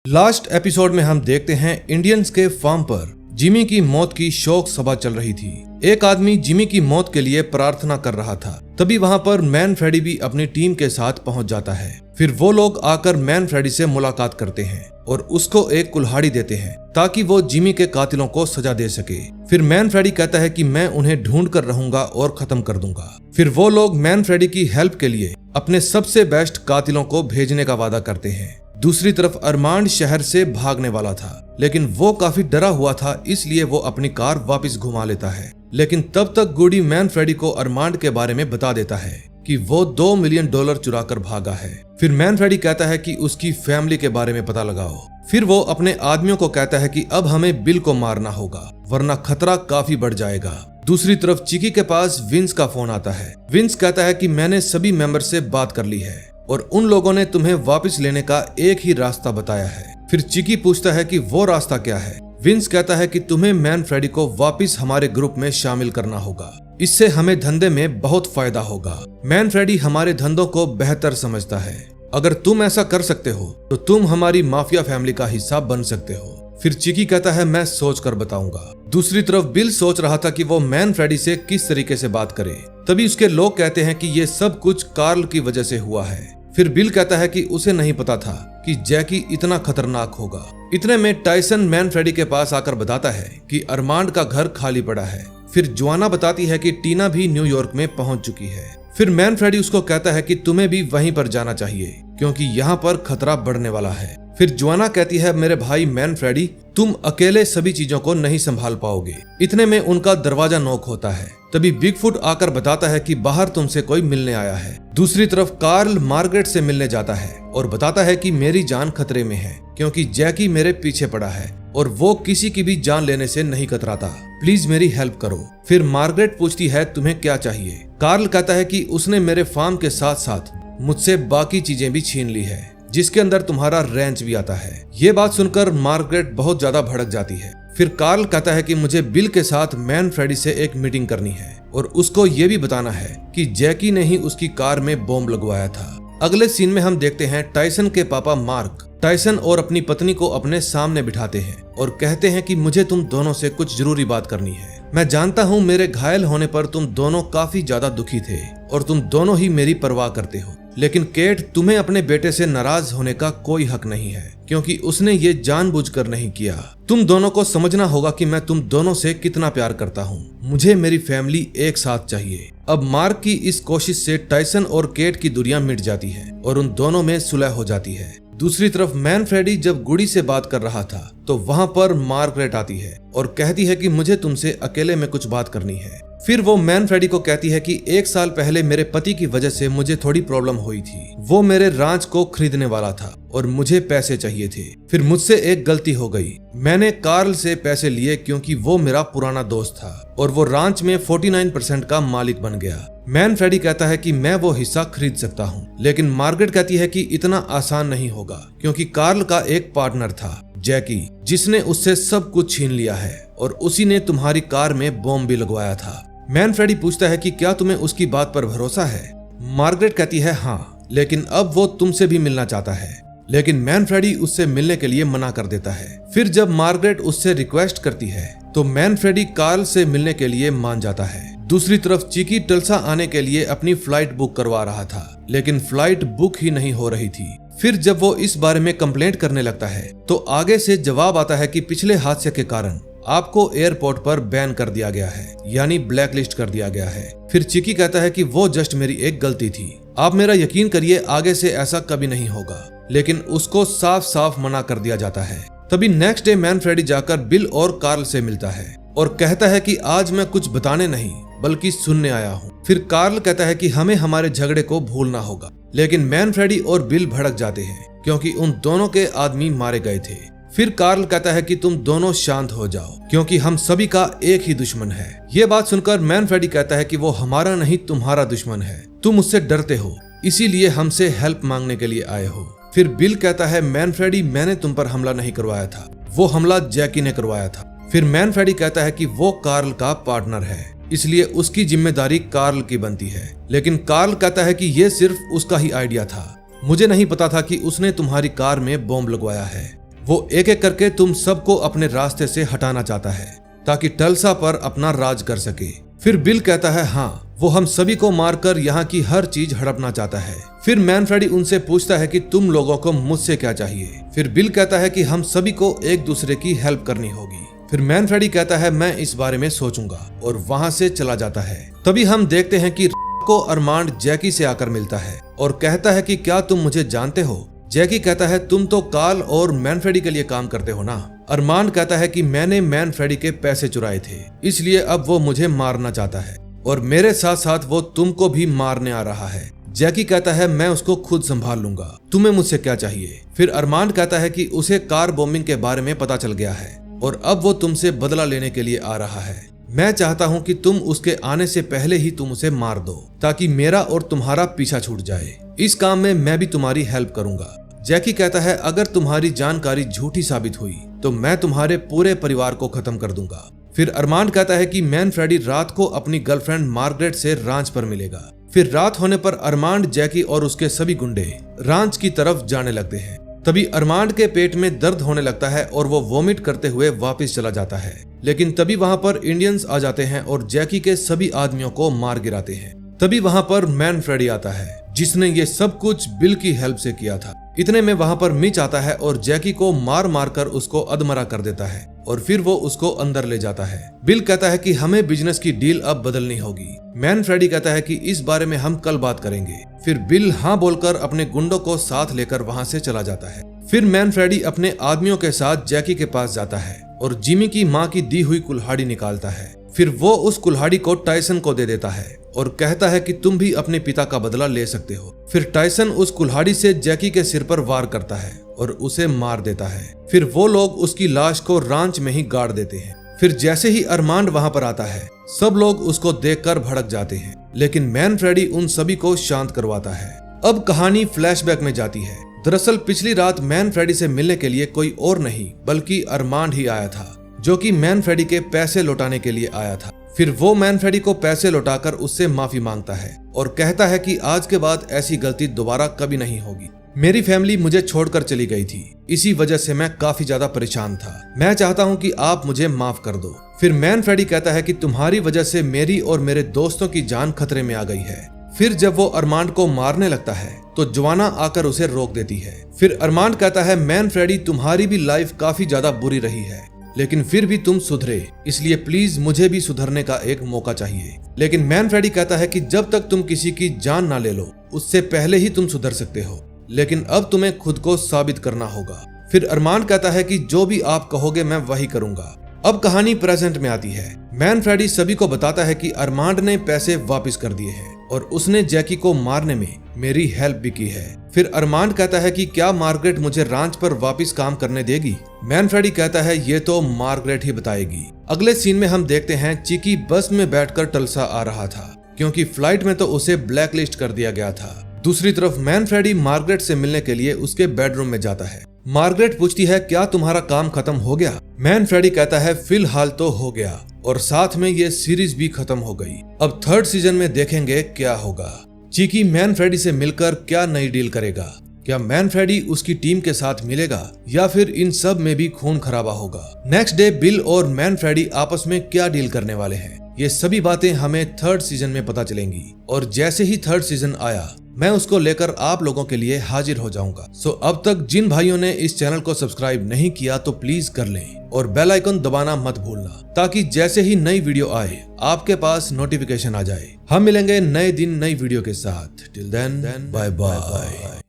लास्ट एपिसोड में हम देखते हैं इंडियंस के फार्म पर जिमी की मौत की शोक सभा चल रही थी। एक आदमी जिमी की मौत के लिए प्रार्थना कर रहा था। तभी वहां पर मैनफ्रेडी भी अपनी टीम के साथ पहुंच जाता है। फिर वो लोग आकर मैनफ्रेडी से मुलाकात करते हैं और उसको एक कुल्हाड़ी देते हैं ताकि वो जिमी के कातिलों को सजा दे सके। फिर मैनफ्रेडी कहता है कि मैं उन्हें ढूंढ कर रहूंगा और खत्म कर दूंगा। फिर वो लोग मैनफ्रेडी की हेल्प के लिए अपने सबसे बेस्ट कातिलों को भेजने का वादा करते हैं। दूसरी तरफ अरमांड शहर से भागने वाला था, लेकिन वो काफी डरा हुआ था, इसलिए वो अपनी कार वापस घुमा लेता है। लेकिन तब तक गुडी मैनफ्रेडी को अरमांड के बारे में बता देता है कि वो $2 मिलियन चुरा कर भागा है। फिर मैनफ्रेडी कहता है कि उसकी फैमिली के बारे में पता लगाओ। फिर वो अपने आदमियों को कहता है कि अब हमें बिल को मारना होगा वरना खतरा काफी बढ़ जाएगा। दूसरी तरफ चिकी के पास विंस का फोन आता है। विंस कहता है कि मैंने सभी मेंबर से बात कर ली है और उन लोगों ने तुम्हें वापस लेने का एक ही रास्ता बताया है। फिर चिकी पूछता है कि वो रास्ता क्या है। विंस कहता है कि तुम्हें मैनफ्रेडी को वापस हमारे ग्रुप में शामिल करना होगा, इससे हमें धंधे में बहुत फायदा होगा। मैनफ्रेडी हमारे धंधों को बेहतर समझता है, अगर तुम ऐसा कर सकते हो तो तुम हमारी माफिया फैमिली का हिस्सा बन सकते हो। फिर चिकी कहता है मैं सोच कर बताऊंगा। दूसरी तरफ बिल सोच रहा था कि वो मैनफ्रेडी से किस तरीके से बात करे। तभी उसके लोग कहते हैं कि ये सब कुछ कार्ल की वजह से हुआ है। फिर बिल कहता है कि उसे नहीं पता था कि जैकी इतना खतरनाक होगा। इतने में टाइसन मैनफ्रेडी के पास आकर बताता है कि अरमांड का घर खाली पड़ा है। फिर जोआना बताती है कि टीना भी न्यूयॉर्क में पहुंच चुकी है। फिर मैनफ्रेडी उसको कहता है कि तुम्हें भी वहीं पर जाना चाहिए क्योंकि यहाँ पर खतरा बढ़ने वाला है। फिर जोआना कहती है मेरे भाई मैनफ्रेडी, तुम अकेले सभी चीजों को नहीं संभाल पाओगे। इतने में उनका दरवाजा नॉक होता है। तभी बिगफुट आकर बताता है कि बाहर तुमसे कोई मिलने आया है। दूसरी तरफ कार्ल मार्गरेट से मिलने जाता है और बताता है कि मेरी जान खतरे में है क्योंकि जैकी मेरे पीछे पड़ा है और वो किसी की भी जान लेने से नहीं कतराता, प्लीज मेरी हेल्प करो। फिर मार्गरेट पूछती है तुम्हें क्या चाहिए। कार्ल कहता है कि उसने मेरे फार्म के साथ साथ मुझसे बाकी चीजें भी छीन ली है जिसके अंदर तुम्हारा रेंच भी आता है। ये बात सुनकर मार्गरेट बहुत ज्यादा भड़क जाती है। फिर कार्ल कहता है कि मुझे बिल के साथ मैनफ्रेडी से एक मीटिंग करनी है और उसको ये भी बताना है कि जैकी ने ही उसकी कार में बॉम्ब लगवाया था। अगले सीन में हम देखते हैं टाइसन के पापा मार्क टाइसन और अपनी पत्नी को अपने सामने बिठाते हैं और कहते हैं कि मुझे तुम दोनों से कुछ जरूरी बात करनी है। मैं जानता हूँ मेरे घायल होने पर तुम दोनों काफी ज्यादा दुखी थे और तुम दोनों ही मेरी परवाह करते हो, लेकिन केट तुम्हें अपने बेटे से नाराज होने का कोई हक नहीं है क्योंकि उसने ये जानबूझकर नहीं किया। तुम दोनों को समझना होगा कि मैं तुम दोनों से कितना प्यार करता हूँ। मुझे मेरी फैमिली एक साथ चाहिए। अब मार्क की इस कोशिश से टाइसन और केट की दूरियां मिट जाती है और उन दोनों में सुलह हो जाती है। दूसरी तरफ मैनफ्रेडी जब गुडी से बात कर रहा था तो वहां पर मार्गरेट आती है और कहती है कि मुझे तुमसे अकेले में कुछ बात करनी है। फिर वो मैनफ्रेडी को कहती है कि 1 साल पहले मेरे पति की वजह से मुझे थोड़ी प्रॉब्लम हुई थी। वो मेरे रांच को खरीदने वाला था और मुझे पैसे चाहिए थे। फिर मुझसे एक गलती हो गई, मैंने कार्ल से पैसे लिए क्योंकि वो मेरा पुराना दोस्त था और वो रांच में 49% का मालिक बन गया। मैनफ्रेडी कहता है कि मैं वो हिस्सा खरीद सकता हूँ, लेकिन मार्गरेट कहती है कि इतना आसान नहीं होगा क्योंकि कार्ल का एक पार्टनर था जैकी, जिसने उससे सब कुछ छीन लिया है और उसी ने तुम्हारी कार में बॉम्ब भी लगवाया था। मैनफ्रेडी पूछता है कि क्या तुम्हें उसकी बात पर भरोसा है। मार्गरेट कहती है हाँ, लेकिन अब वो तुमसे भी मिलना चाहता है, लेकिन मैनफ्रेडी उससे मिलने के लिए मना कर देता है। फिर जब मार्गरेट उससे रिक्वेस्ट करती है तो मैनफ्रेडी कार्ल से मिलने के लिए मान जाता है। दूसरी तरफ चिकी टल्सा आने के लिए अपनी फ्लाइट बुक करवा रहा था, लेकिन फ्लाइट बुक ही नहीं हो रही थी। फिर जब वो इस बारे में कंप्लेंट करने लगता है तो आगे से जवाब आता है कि पिछले हादसे के कारण आपको एयरपोर्ट पर बैन कर दिया गया है, यानी ब्लैक लिस्ट कर दिया गया है। फिर चिकी कहता है कि वो जस्ट मेरी एक गलती थी, आप मेरा यकीन करिए आगे से ऐसा कभी नहीं होगा। लेकिन उसको साफ साफ मना कर दिया जाता है। तभी नेक्स्ट डे मैनफ्रेडी जाकर बिल और कार्ल से मिलता है और कहता है कि आज मैं कुछ बताने नहीं बल्कि सुनने आया हूँ। फिर कार्ल कहता है कि हमें हमारे झगड़े को भूलना होगा, लेकिन मैनफ्रेडी और बिल भड़क जाते हैं क्योंकि उन दोनों के आदमी मारे गए थे। फिर कार्ल कहता है कि तुम दोनों शांत हो जाओ क्योंकि हम सभी का एक ही दुश्मन है। ये बात सुनकर मैनफ्रेडी कहता है कि वो हमारा नहीं तुम्हारा दुश्मन है, तुम उससे डरते हो इसीलिए हमसे हेल्प मांगने के लिए आए हो। फिर बिल कहता है मैनफ्रेडी मैंने तुम पर हमला नहीं करवाया था, वो हमला जैकी ने करवाया था। फिर मैनफ्रेडी कहता है कि वो कार्ल का पार्टनर है इसलिए उसकी जिम्मेदारी कार्ल की बनती है, लेकिन कार्ल कहता है कि ये सिर्फ उसका ही आइडिया था, मुझे नहीं पता था कि उसने तुम्हारी कार में बॉम्ब लगवाया है। वो एक एक करके तुम सबको अपने रास्ते से हटाना चाहता है ताकि टल्सा पर अपना राज कर सके। फिर बिल कहता है हाँ, वो हम सभी को मारकर यहाँ की हर चीज हड़पना चाहता है। फिर मैनफ्रेडी उनसे पूछता है कि तुम लोगों को मुझसे क्या चाहिए। फिर बिल कहता है कि हम सभी को एक दूसरे की हेल्प करनी होगी। फिर मैनफ्रेडी कहता है मैं इस बारे में सोचूंगा और वहाँ से चला जाता है। तभी हम देखते हैं कि को अरमांड जैकी से आकर मिलता है और कहता है कि क्या तुम मुझे जानते हो। जैकी कहता है तुम तो कार्ल और मैनफ्रेडी के लिए काम करते हो ना। अरमांड कहता है कि मैंने मैनफ्रेडी के पैसे चुराए थे इसलिए अब वो मुझे मारना चाहता है और मेरे साथ साथ वो तुमको भी मारने आ रहा है। जैकी कहता है मैं उसको खुद संभाल लूंगा, तुम्हें मुझसे क्या चाहिए। फिर अरमांड कहता है कि उसे कार बॉम्बिंग के बारे में पता चल गया है और अब वो तुमसे बदला लेने के लिए आ रहा है। मैं चाहता हूँ कि तुम उसके आने से पहले ही तुम उसे मार दो ताकि मेरा और तुम्हारा पीछा छूट जाए। इस काम में मैं भी तुम्हारी हेल्प करूंगा। जैकी कहता है अगर तुम्हारी जानकारी झूठी साबित हुई तो मैं तुम्हारे पूरे परिवार को खत्म कर दूंगा। फिर अरमांड कहता है कि मैनफ्रेडी रात को अपनी गर्लफ्रेंड मार्गरेट से रांच पर मिलेगा। फिर रात होने पर अरमांड, जैकी और उसके सभी गुंडे रांच की तरफ जाने लगते हैं। तभी अरमांड के पेट में दर्द होने लगता है और वो वॉमिट करते हुए वापस चला जाता है, लेकिन तभी वहां पर इंडियंस आ जाते हैं और जैकी के सभी आदमियों को मार गिराते हैं। तभी वहां पर मैनफ्रेडी आता है जिसने ये सब कुछ बिल की हेल्प से किया था। इतने में वहां पर मिच आता है और जैकी को मार मार कर उसको अधमरा कर देता है और फिर वो उसको अंदर ले जाता है। बिल कहता है कि हमें बिजनेस की डील अब बदलनी होगी। मैनफ्रेडी कहता है कि इस बारे में हम कल बात करेंगे। फिर बिल हाँ बोलकर अपने गुंडों को साथ लेकर वहां से चला जाता है। फिर मैनफ्रेडी अपने आदमियों के साथ जैकी के पास जाता है और जिमी की माँ की दी हुई कुल्हाड़ी निकालता है। फिर वो उस कुल्हाड़ी को टाइसन को दे देता है और कहता है कि तुम भी अपने पिता का बदला ले सकते हो। फिर टाइसन उस कुल्हाड़ी से जैकी के सिर पर वार करता है और उसे मार देता है। फिर वो लोग उसकी लाश को रांच में ही गाड़ देते हैं। फिर जैसे ही अरमांड वहां पर आता है सब लोग उसको देखकर भड़क जाते हैं, लेकिन मैनफ्रेडी उन सभी को शांत करवाता है। अब कहानी फ्लैशबैक में जाती है। दरअसल पिछली रात मैनफ्रेडी से मिलने के लिए कोई और नहीं बल्कि अरमांड ही आया था, जो कि मैनफ्रेडी के पैसे लौटाने के लिए आया था। फिर वो मैनफ्रेडी को पैसे लौटाकर उससे माफी मांगता है और कहता है कि आज के बाद ऐसी गलती दोबारा कभी नहीं होगी। मेरी फैमिली मुझे छोड़कर चली गई थी, इसी वजह से मैं काफी ज्यादा परेशान था। मैं चाहता हूँ कि आप मुझे माफ कर दो। फिर मैनफ्रेडी कहता है कि तुम्हारी वजह से मेरी और मेरे दोस्तों की जान खतरे में आ गई है। फिर जब वो अरमांड को मारने लगता है तो जोआना आकर उसे रोक देती है। फिर अरमांड कहता है मैनफ्रेडी तुम्हारी भी लाइफ काफी ज्यादा बुरी रही है, लेकिन फिर भी तुम सुधरे, इसलिए प्लीज मुझे भी सुधरने का एक मौका चाहिए। लेकिन मैनफ्रेडी कहता है कि जब तक तुम किसी की जान ना ले लो उससे पहले ही तुम सुधर सकते हो, लेकिन अब तुम्हें खुद को साबित करना होगा। फिर अरमांड कहता है कि जो भी आप कहोगे मैं वही करूंगा। अब कहानी प्रेजेंट में आती है। मैनफ्रेडी सभी को बताता है कि अरमांड ने पैसे वापस कर दिए हैं और उसने जैकी को मारने में मेरी हेल्प भी की है। फिर अरमांड कहता है कि क्या मार्गरेट मुझे रांच पर वापस काम करने देगी। मैनफ्रेडी कहता है ये तो मार्गरेट ही बताएगी। अगले सीन में हम देखते हैं चिकी बस में बैठकर टल्सा आ रहा था क्योंकि फ्लाइट में तो उसे ब्लैक लिस्ट कर दिया गया था। दूसरी तरफ मैनफ्रेडी मार्गरेट से मिलने के लिए उसके बेडरूम में जाता है। मार्गरेट पूछती है क्या तुम्हारा काम खत्म हो गया। मैनफ्रेडी कहता है फिलहाल तो हो गया और साथ में ये सीरीज भी खत्म हो गई। अब थर्ड सीजन में देखेंगे क्या होगा। चिकी मैनफ्रेडी से मिलकर क्या नई डील करेगा। क्या मैनफ्रेडी उसकी टीम के साथ मिलेगा या फिर इन सब में भी खून खराबा होगा। नेक्स्ट डे बिल और मैनफ्रेडी आपस में क्या डील करने वाले हैं ये सभी बातें हमें थर्ड सीजन में पता चलेंगी और जैसे ही थर्ड सीजन आया मैं उसको लेकर आप लोगों के लिए हाजिर हो जाऊंगा। सो अब तक जिन भाइयों ने इस चैनल को सब्सक्राइब नहीं किया तो प्लीज कर लें और बेल आइकन दबाना मत भूलना, ताकि जैसे ही नई वीडियो आए आपके पास नोटिफिकेशन आ जाए। हम मिलेंगे नए दिन नई वीडियो के साथ। Till then bye bye.